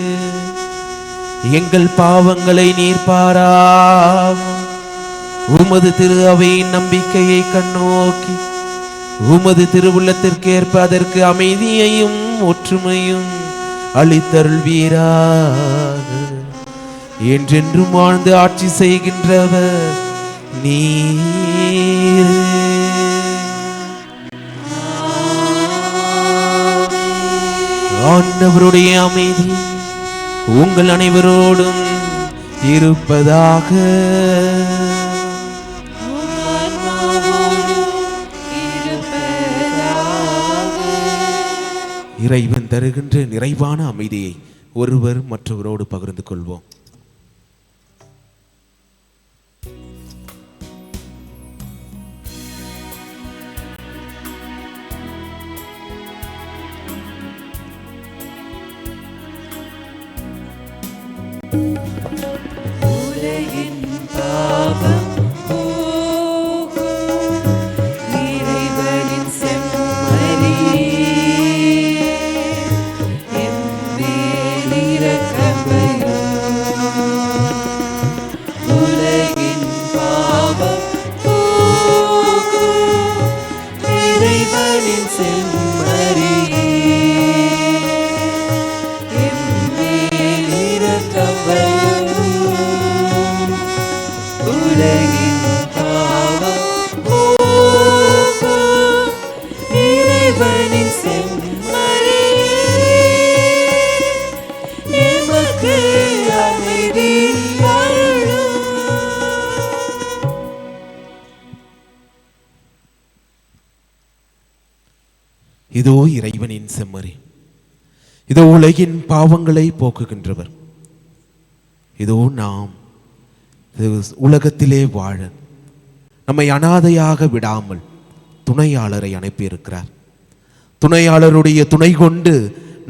எங்கள் பாவங்களை நீர் பாராமல் உமது திரு அவையின் நம்பிக்கையை கண்ணோக்கி உமது திருவுள்ளத்திற்கேற்ப அதற்கு அமைதியையும் ஒற்றுமையும் அளித்தருள்வீராக. என்றென்றும் வாழ்ந்து ஆட்சி செய்கின்றவர் நீர். ஆண்டவருடைய அமைதி உங்கள் அனைவரோடும் இருப்பதாக. இறைவன் தருகின்ற நிறைவான அமைதியை ஒருவர் மற்றவரோடு பகிர்ந்து கொள்வோம். உலகின் பாவம் போக்கும் இறைவனின் செம்மறியே, எம்மேல் இரக்கம் வையும். உலகின் பாவம் போக்கும் இறைவனின் செம்மறியே, உலகின் பாவம் போக்கும் இறைவனின் செம்மறியே, எமக்கு அமைதி அருளும். இதோ இறைவனின் செம்மறி, இதோ உலகின் பாவங்களை போக்குகின்றவர். இதோ நாம் உலகத்திலே வாழ நம்மை அனாதையாக விடாமல் துணையாளரை அனுப்பியிருக்கிறார். துணையாளருடைய துணை கொண்டு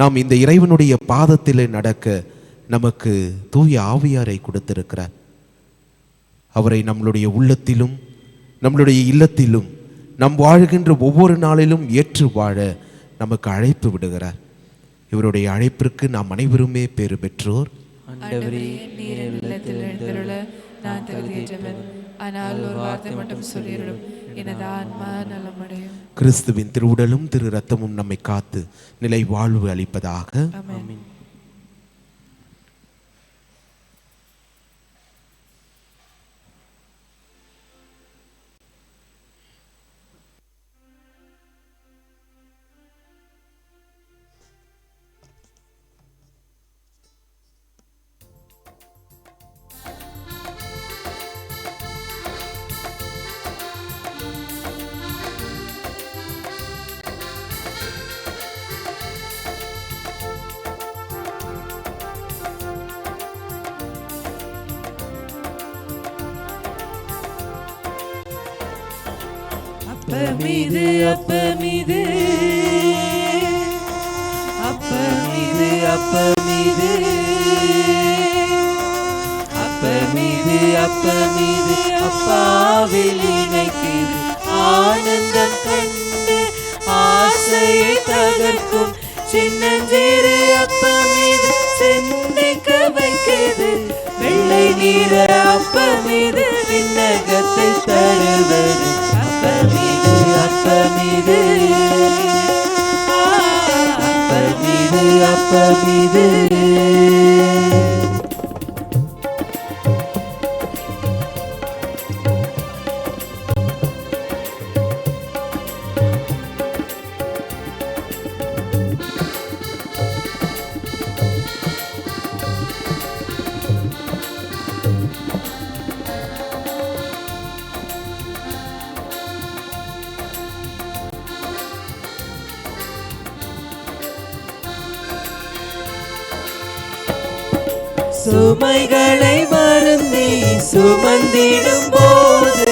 நாம் இந்த இறைவனுடைய பாதத்திலே நடக்க நமக்கு தூய ஆவியாரை கொடுத்திருக்கிறார். அவரை நம்மளுடைய உள்ளத்திலும் நம்மளுடைய இல்லத்திலும் நம் வாழ்கின்ற ஒவ்வொரு நாளிலும் ஏற்று வாழ நமக்கு அழைப்பு விடுகிறார். இவருடைய அழைப்பிற்கு நாம் அனைவருமே பேறு பெற்றோர். ஆண்டவரே, நீர் என் இல்லத்தில் எழுந்தருள நான் தகுதியற்றவன். ஆனால் ஒரு வார்த்தை மட்டும் சொல்லிடும், எனது ஆன்மா நலமடையும். கிறிஸ்துவின் திருவுடலும் திரு ரத்தமும் நம்மை காத்து நிலை வாழ்வு அளிப்பதாக. ஆமென். அப்பமீது அப்பமீது அப்பமீது அப்பமீது அப்பமீது அப்பமீது அப்பாவில் இணைக்கிறது ஆனந்தம் கண்டு ஆசையை தகர்க்கும் சின்னஞ்சிறு அப்பமீது சிந்திக்க வைக்கிறது வெள்ளை நீர அப்பமீது விண்ணகத்தை தருவது அப்பமீது அப்பமீது அப்பமீது அப்பமீது சுமைகளை வருந்தி சுமந்திடும் போது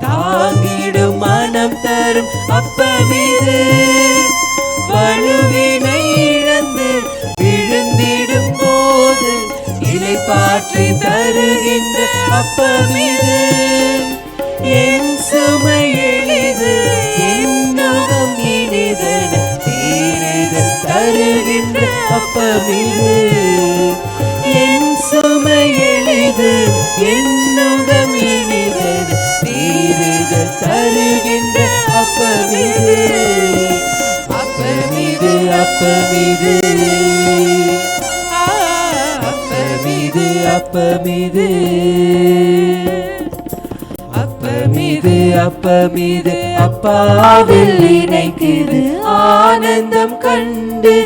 தாங்கிடும் மனம் தரும் அப்பமீது வலுவினை இழந்து விழுந்திடும் போது இலை பாற்றி தருகின்ற அப்பமீது என் சுமை எளிது என் நுகம் இனிதன தீரிதல் தருகின்ற அப்பமீது என் சுமை எளிது என்னுகம் இனிதது தீருதல் தருகின்ற அப்பமீது அப்பமீது அப்பமீது அப்பமீது அப்பமீது அப்பமீது அப்பமீது அப்பாவில் இணைக்குது ஆனந்தம் கண்டு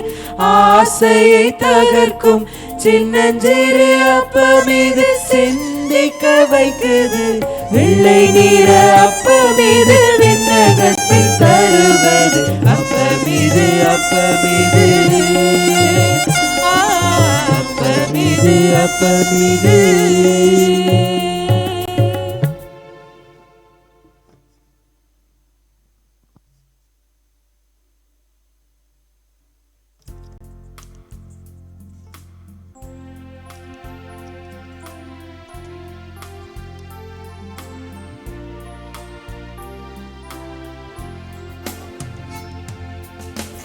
ஆசையை தகர்க்கும் சின்னஞ்சிறு அப்பமீது சிந்திக்க வைக்குது வெள்ளை நீர அப்பமீது விண்ணகத்தை தருவது அப்பமீது அப்பமீது அப்பமீது அப்பமீது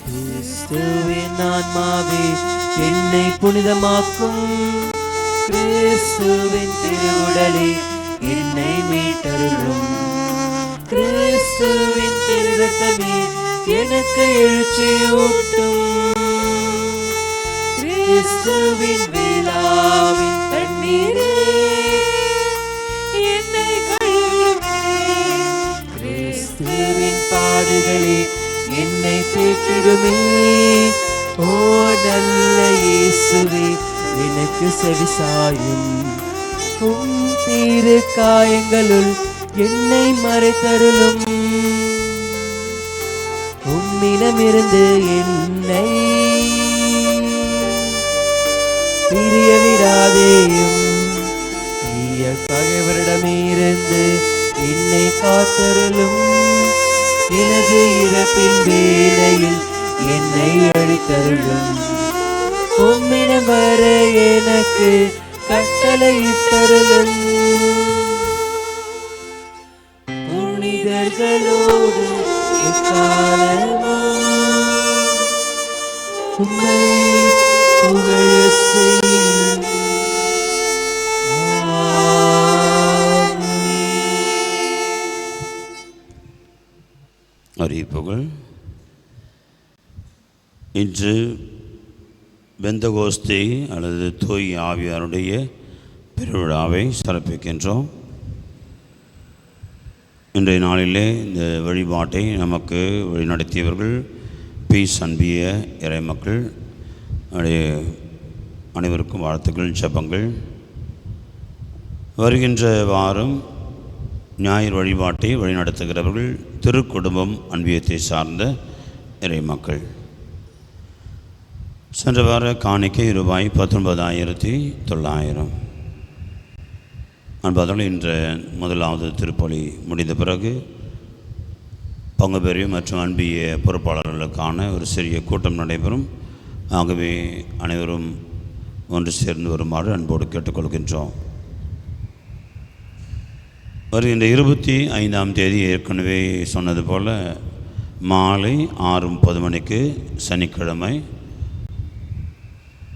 கிறிஸ்துவின் ஆன்மாவே என்னை புனிதமாக்கும் கிறிஸ்துவின் திருவுடலே என்னை மீட்டருளும் கிறிஸ்துவின் திருரத்தமே எனக்கு எழுச்சியூட்டும் கிறிஸ்துவின் விழாவின் தண்ணீரே என்னை கழுவுமே கிறிஸ்துவின் பாடுகளே என்னை தேற்றிடுமே ஓ நல்ல இயேசுவே எனக்கு செவிசாயும் உம் தீரு காயங்களுள் என்னை மறைத்தருளும் உம்மிடமிருந்து என்னை பிரிய விடாதேயும் தீய பகைவரிடமிருந்து என்னை காத்தருளும் எனது இறப்பின் வேளையில் என்னை அழித்தருளும் உம்மிடம் வர எனக்கு கட்டளையிட்டருளும் புனிதர்களோடு எக்காலமும் உம்மை புகழச் செய்யும். அறிவிப்புகள். இன்று பெந்தகோஸ்தே அல்லது தூய் ஆவியாருடைய பெருவிழாவை சிறப்பிக்கின்றோம். இன்றைய நாளிலே இந்த வழிபாட்டை நமக்கு வழிநடத்தியவர்கள் பீஸ் அன்பிய இறைமக்கள். அனைவருக்கும் வாழ்த்துக்கள், ஜெபங்கள். வருகின்ற வாரம் ஞாயிறு வழிபாட்டை வழிநடத்துகிறவர்கள் திருக்குடும்பம் அன்பியத்தை சார்ந்த இறைமக்கள். சென்ற வார காணிக்கை ரூபாய் 19,900. அன்பதால் இன்று முதலாவது திருப்பலி முடிந்த பிறகு பங்கு பெரிய மற்றும் அன்பிய பொறுப்பாளர்களுக்கான ஒரு சிறிய கூட்டம் நடைபெறும். ஆகவே அனைவரும் ஒன்று சேர்ந்து வருமாறு அன்போடு கேட்டுக்கொள்கின்றோம். வருகின்ற 25ஆம் தேதி ஏற்கனவே சொன்னது போல் மாலை 6:30 மணிக்கு சனிக்கிழமை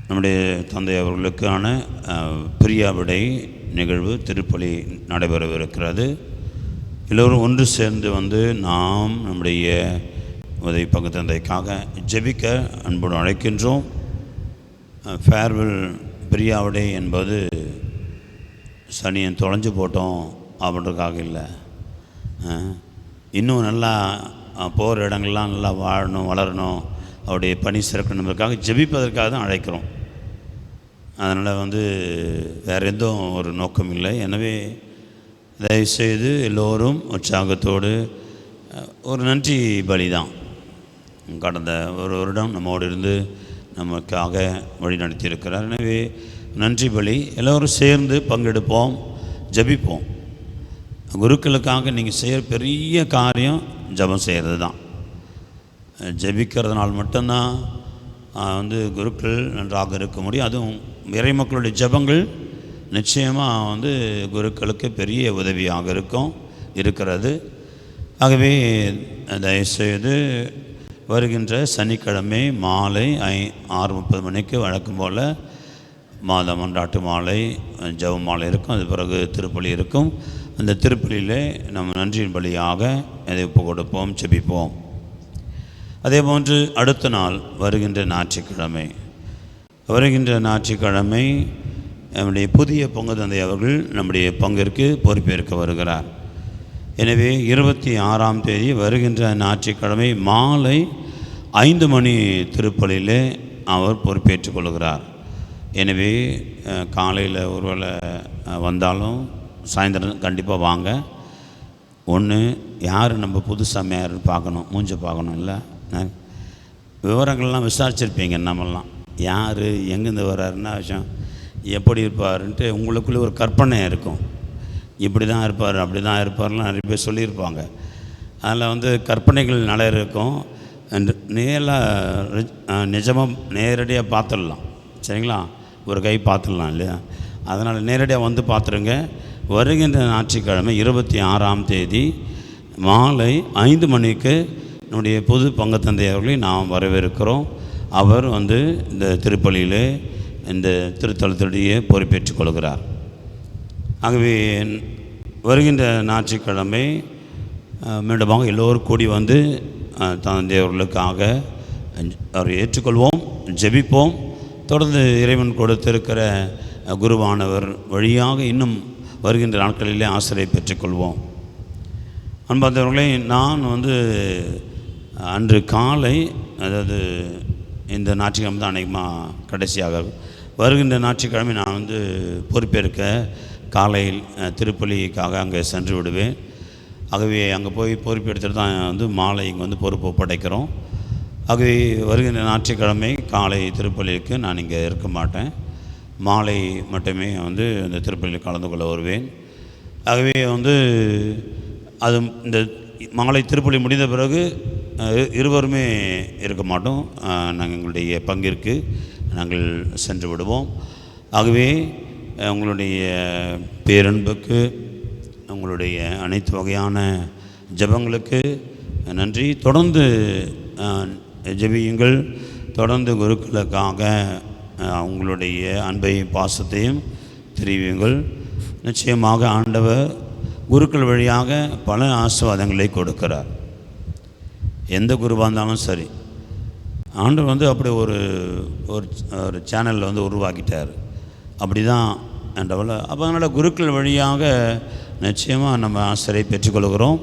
நம்முடைய தந்தை அவர்களுக்கான பிரியாவிடை நிகழ்வு திருப்பலி நடைபெறவிருக்கிறது. எல்லோரும் ஒன்று சேர்ந்து நாம் நம்முடைய உதவி பங்கு தந்தைக்காக ஜெபிக்க அன்போடு அழைக்கின்றோம். ஃபேர்வெல் பிரியாவிடை என்பது சனியன் தொலைஞ்சு போட்டோம் அப்படின்றதுக்காக இல்லை, இன்னும் நல்லா போகிற இடங்கள்லாம் நல்லா வாழணும், வளரணும், அவருடைய பணி சிறக்கணுன்றதுக்காக ஜெபிப்பதற்காக தான் அழைக்கிறோம். அதனால் வேறு எந்த ஒரு நோக்கம் இல்லை. எனவே தயவுசெய்து எல்லோரும் உற்சாகத்தோடு ஒரு நன்றி பலி தான். கடந்த ஒரு வருடம் நம்மோடு இருந்து நமக்காக வழி நடத்தியிருக்கிறார். எனவே நன்றி பலி எல்லோரும் சேர்ந்து பங்கெடுப்போம், ஜபிப்போம். குருக்களுக்காக நீங்கள் செய்கிற பெரிய காரியம் ஜபம் செய்கிறது தான். ஜபிக்கிறதுனால் மட்டும்தான் குருக்கள் நன்றாக இருக்க முடியும். அதுவும் இறை மக்களுடைய ஜபங்கள் நிச்சயமாக குருக்களுக்கு பெரிய உதவியாக இருக்கிறது. ஆகவே தயவுசெய்து வருகின்ற சனிக்கிழமை மாலை 6:30 மணிக்கு வழக்கம் போல் மாத மன்றாட்டு மாலை, ஜப மாலை இருக்கும். அது பிறகு திருப்பலி இருக்கும். அந்த திருப்பலியிலே நம்ம நன்றியின் பலியாக அதை ஒப்பு கொடுப்போம், ஜெபிப்போம். அதே போன்று அடுத்த நாள் வருகின்ற ஞாயிற்றுக்கிழமை நம்முடைய புதிய பங்கு தந்தை அவர்கள் நம்முடைய பங்கிற்கு பொறுப்பேற்க வருகிறார். எனவே 26ஆம் தேதி வருகின்ற ஞாயிற்றுக்கிழமை மாலை 5 மணி திருப்பலியிலே அவர் பொறுப்பேற்றுக் கொள்கிறார். எனவே காலையில் ஒருவேளை வந்தாலும் சாயந்தரம் கண்டிப்பாக வாங்க. ஒன்று யார் நம்ம புதுசாக யாருன்னு பார்க்கணும், மூஞ்ச பார்க்கணும். இல்லை விவரங்கள்லாம் விசாரிச்சிருப்பீங்க. நம்மெல்லாம் யார் எங்கேருந்து வர்றாருன்னா விஷயம் எப்படி இருப்பாருன்ட்டு உங்களுக்குள்ளே ஒரு கற்பனை இருக்கும். இப்படி தான் இருப்பார், அப்படி தான் இருப்பார்லாம் நிறைய பேர் சொல்லியிருப்பாங்க. அதில் கற்பனைகள் நிறைய இருக்கும். நிஜமாக நேரடியாக பார்த்துடலாம். சரிங்களா? ஒரு கை பார்த்துடலாம் இல்லையா? அதனால் நேரடியாக பார்த்துருங்க. வருகின்ற ஞாயிற்றுக்கிழமை 26ஆம் தேதி மாலை 5 மணிக்கு நம்முடைய புது பங்கு தந்தை அவர்களை நாம் வரவேற்கிறோம். அவர் இந்த திருப்பலியிலே இந்த திருத்தலத்துடைய பொறுப்பேற்றுக் கொள்கிறார். ஆகவே வருகின்ற ஞாயிற்றுக்கிழமை மீண்டுமாக எல்லோரும் கூடி தந்தை அவர்களுக்காக அவரை ஏற்றுக்கொள்வோம், ஜெபிப்போம். தொடர்ந்து இறைவன் கொடுத்திருக்கிற குருவானவர் வழியாக இன்னும் வருகின்ற நாட்களிலே ஆசிரியை பெற்றுக்கொள்வோம். அன்பார்ந்தவர்களே, நான் அன்று காலை, அதாவது இந்த ஞாயிற்றுக்கிழமை தான் அநேகமாக கடைசியாக வருகின்ற ஞாயிற்றுக்கிழமை நான் பொறுப்பேற்க காலையில் திருப்பலிக்காக அங்கே சென்று விடுவேன். ஆகவே அங்கே போய் பொறுப்பெடுத்துட்டு தான் மாலை இங்கே பொறுப்பு ஒப்படைக்கிறோம். ஆகவே வருகின்ற ஞாயிற்றுக்கிழமை காலை திருப்பலிக்கு நான் இங்கே இருக்க மாட்டேன். மாலை மட்டுமே அந்த திருப்பலியில் கலந்து கொள்ள வருவேன். ஆகவே அது இந்த மாலை திருப்பலி முடிந்த பிறகு இருவருமே இருக்க மாட்டோம். நாங்கள் எங்களுடைய பங்கிற்கு நாங்கள் சென்று விடுவோம். ஆகவே உங்களுடைய பேரன்புக்கு, உங்களுடைய அனைத்து வகையான ஜெபங்களுக்கு நன்றி. தொடர்ந்து ஜெபியுங்கள். தொடர்ந்து குருக்களுக்காக உங்களுடைய அன்பையும் பாசத்தையும் தெரிவியுங்கள். நிச்சயமாக ஆண்டவர் குருக்கள் வழியாக பல ஆசீர்வாதங்களை கொடுக்கிறார். எந்த குருவாக இருந்தாலும் சரி, ஆண்டவர் அப்படி ஒரு சேனலில் உருவாக்கிட்டார். அப்படி தான் என்றவள. அப்போ அதனால் குருக்கள் வழியாக நிச்சயமாக நம்ம ஆசிரியை பெற்றுக்கொள்கிறோம்.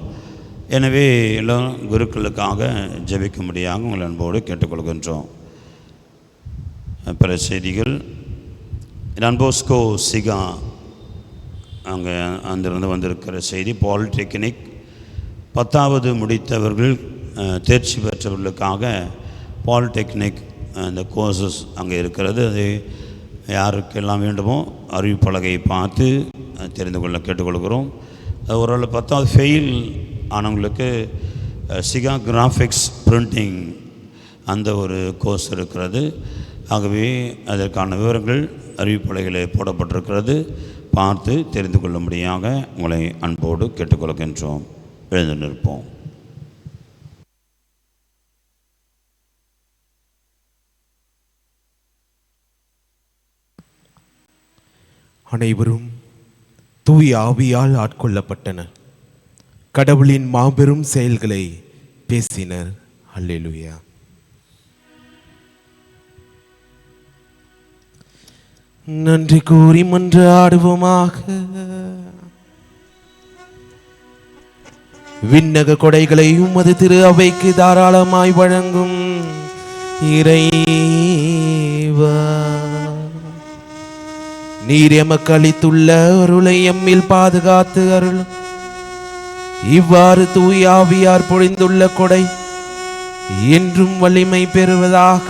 எனவே எல்லோரும் குருக்களுக்காக ஜெபிக்கும்படியாக உங்கள் அன்போடு கேட்டுக்கொள்கின்றோம். பிற செய்திகள். டான்போஸ்கோ சிகா அங்கே அங்கிருந்து வந்திருக்கிற செய்தி. பாலிடெக்னிக் 10வது முடித்தவர்கள், தேர்ச்சி பெற்றவர்களுக்காக பாலிடெக்னிக் அந்த கோர்சஸ் அங்கே இருக்கிறது. அது யாருக்கெல்லாம் வேண்டுமோ அறிவிப்பலகையை பார்த்து தெரிந்து கொள்ள கேட்டுக்கொள்கிறோம். அது ஓரளவு 10வது ஃபெயில் ஆனவங்களுக்கு சிகா கிராஃபிக்ஸ் பிரிண்டிங் அந்த ஒரு கோர்ஸ் இருக்கிறது. ஆகவே அதற்கான விவரங்கள் அறிவிப்பலைகளை போடப்பட்டிருக்கிறது. பார்த்து தெரிந்து கொள்ளும்படியாக உங்களை அன்போடு கேட்டுக்கொள்கின்றோம். எழுந்து நிற்போம். அனைவரும் தூய ஆவியால் ஆட்கொள்ளப்பட்டனர். கடவுளின் மாபெரும் செயல்களை பேசினர். அல்லேலூயா. நன்றி கூறி மன்றாடுவோமாக. விண்ணக கொடைகளை உமது திரு அவைக்கு தாராளமாய் வழங்கும் இறைவா, நீர் எமக்கு அளித்துள்ள அருளை எம்மில் பாதுகாத்து அருளும். இவ்வாறு தூய ஆவியார் பொழிந்துள்ள கொடை என்றும் வலிமை பெறுவதாக.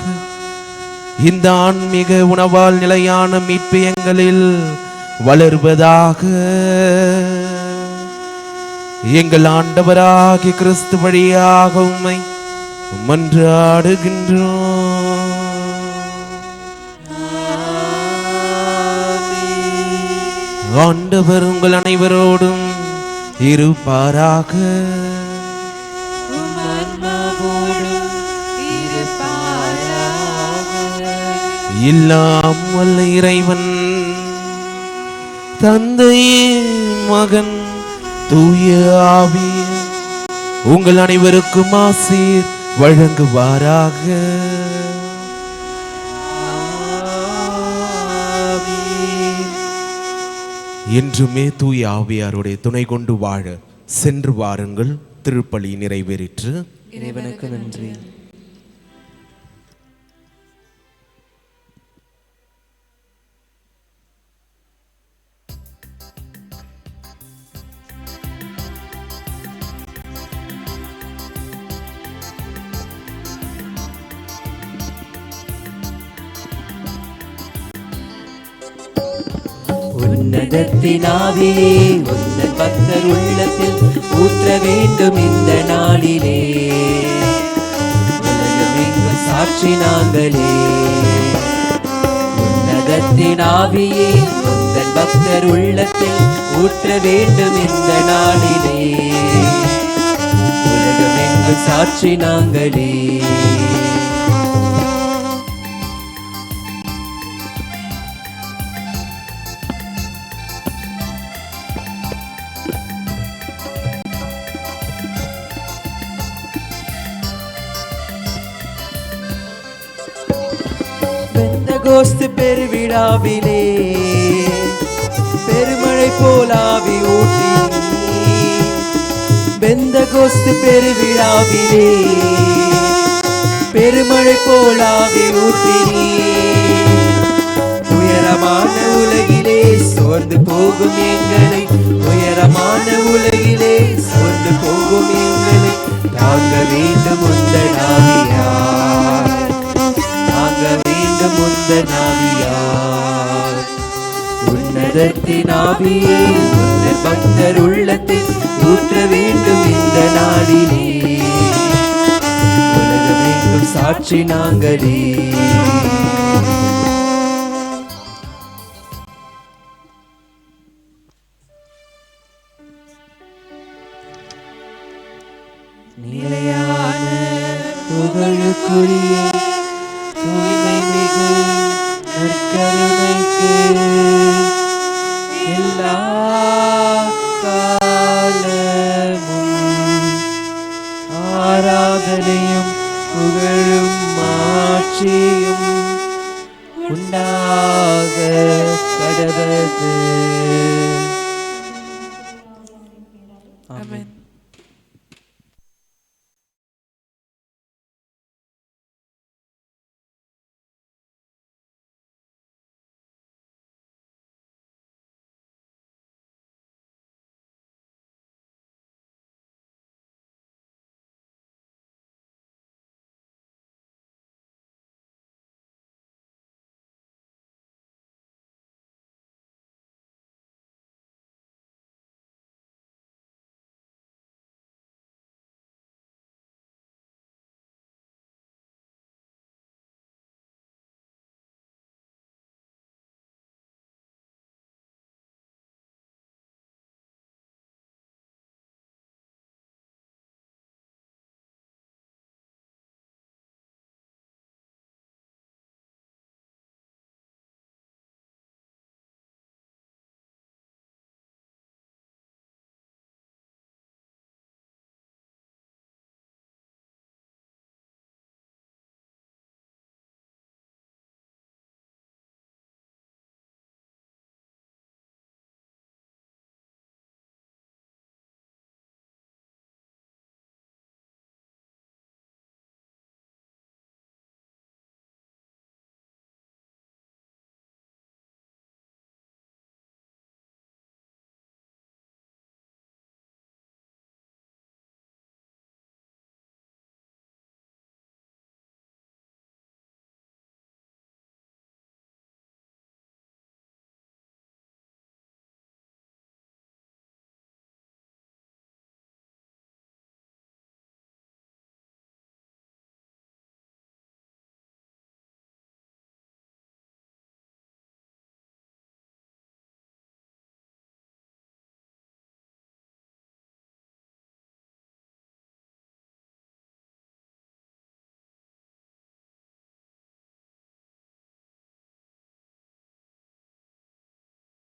இந்த ஆன்மீக உணவால் நிலையான மீட்பு எங்களில் வளர்வதாக. எங்கள் ஆண்டவராகிய கிறிஸ்து வழியாக உம்மை மன்றாடுகின்றோம். ஆண்டவர் உங்கள் அனைவரோடும் இருப்பாராக. எல்லாம் வல்ல இறைவன் தந்தை மகன் தூய ஆவி உங்கள் அனைவருக்கும் ஆசீர் வழங்குவாராக. என்றுமே தூய ஆவியாருடைய துணை கொண்டு வாழ சென்று வாருங்கள். திருப்பலி நிறைவேறிற்று. இறைவனுக்கு நன்றி. உன்னதத்தினாவே உன்னத பக்தர் உள்ளத்தில் ஊற்ற வேண்டும் இந்த நாளிலே. உலகமெங்கும் சாட்சி நாங்களே. உன்னதத்தினாவியே உன்னத பக்தர் உள்ளத்தில் ஊற்ற வேண்டும் இந்த நாளிலே. உலகமெங்கும் சாட்சி நாங்களே. பெந்தகோஸ்து பெருவிழாவிலே பெருமழை போலாவி ஊற்றி. பெந்தகோஸ்து பெருவிழாவிலே பெருமழை போலாவி ஊற்றி. உயரமான உலகிலே சோர்ந்து போகும் எங்களை, உயரமான உலகிலே சோர்ந்து போகும் எங்களை தாங்க வேண்டும் உந்தன் ஆவியார். தாங்க வேண்டும் உந்தன் ஆவியார். உன்னதத்தின் ஆவியே உன்னத பக்தர் உள்ளத்தில் ஊற்ற வேண்டும் இந்த நாளிலே. உலகமெங்கும் சாட்சி நாங்களே. நிலையான புகழுக்குரிய தூய்மை மிகு நற்கருணைக்கு எல்லா காலமும் ஆராதனையும் புகழும் மாட்சியும் உண்டாக கடவது.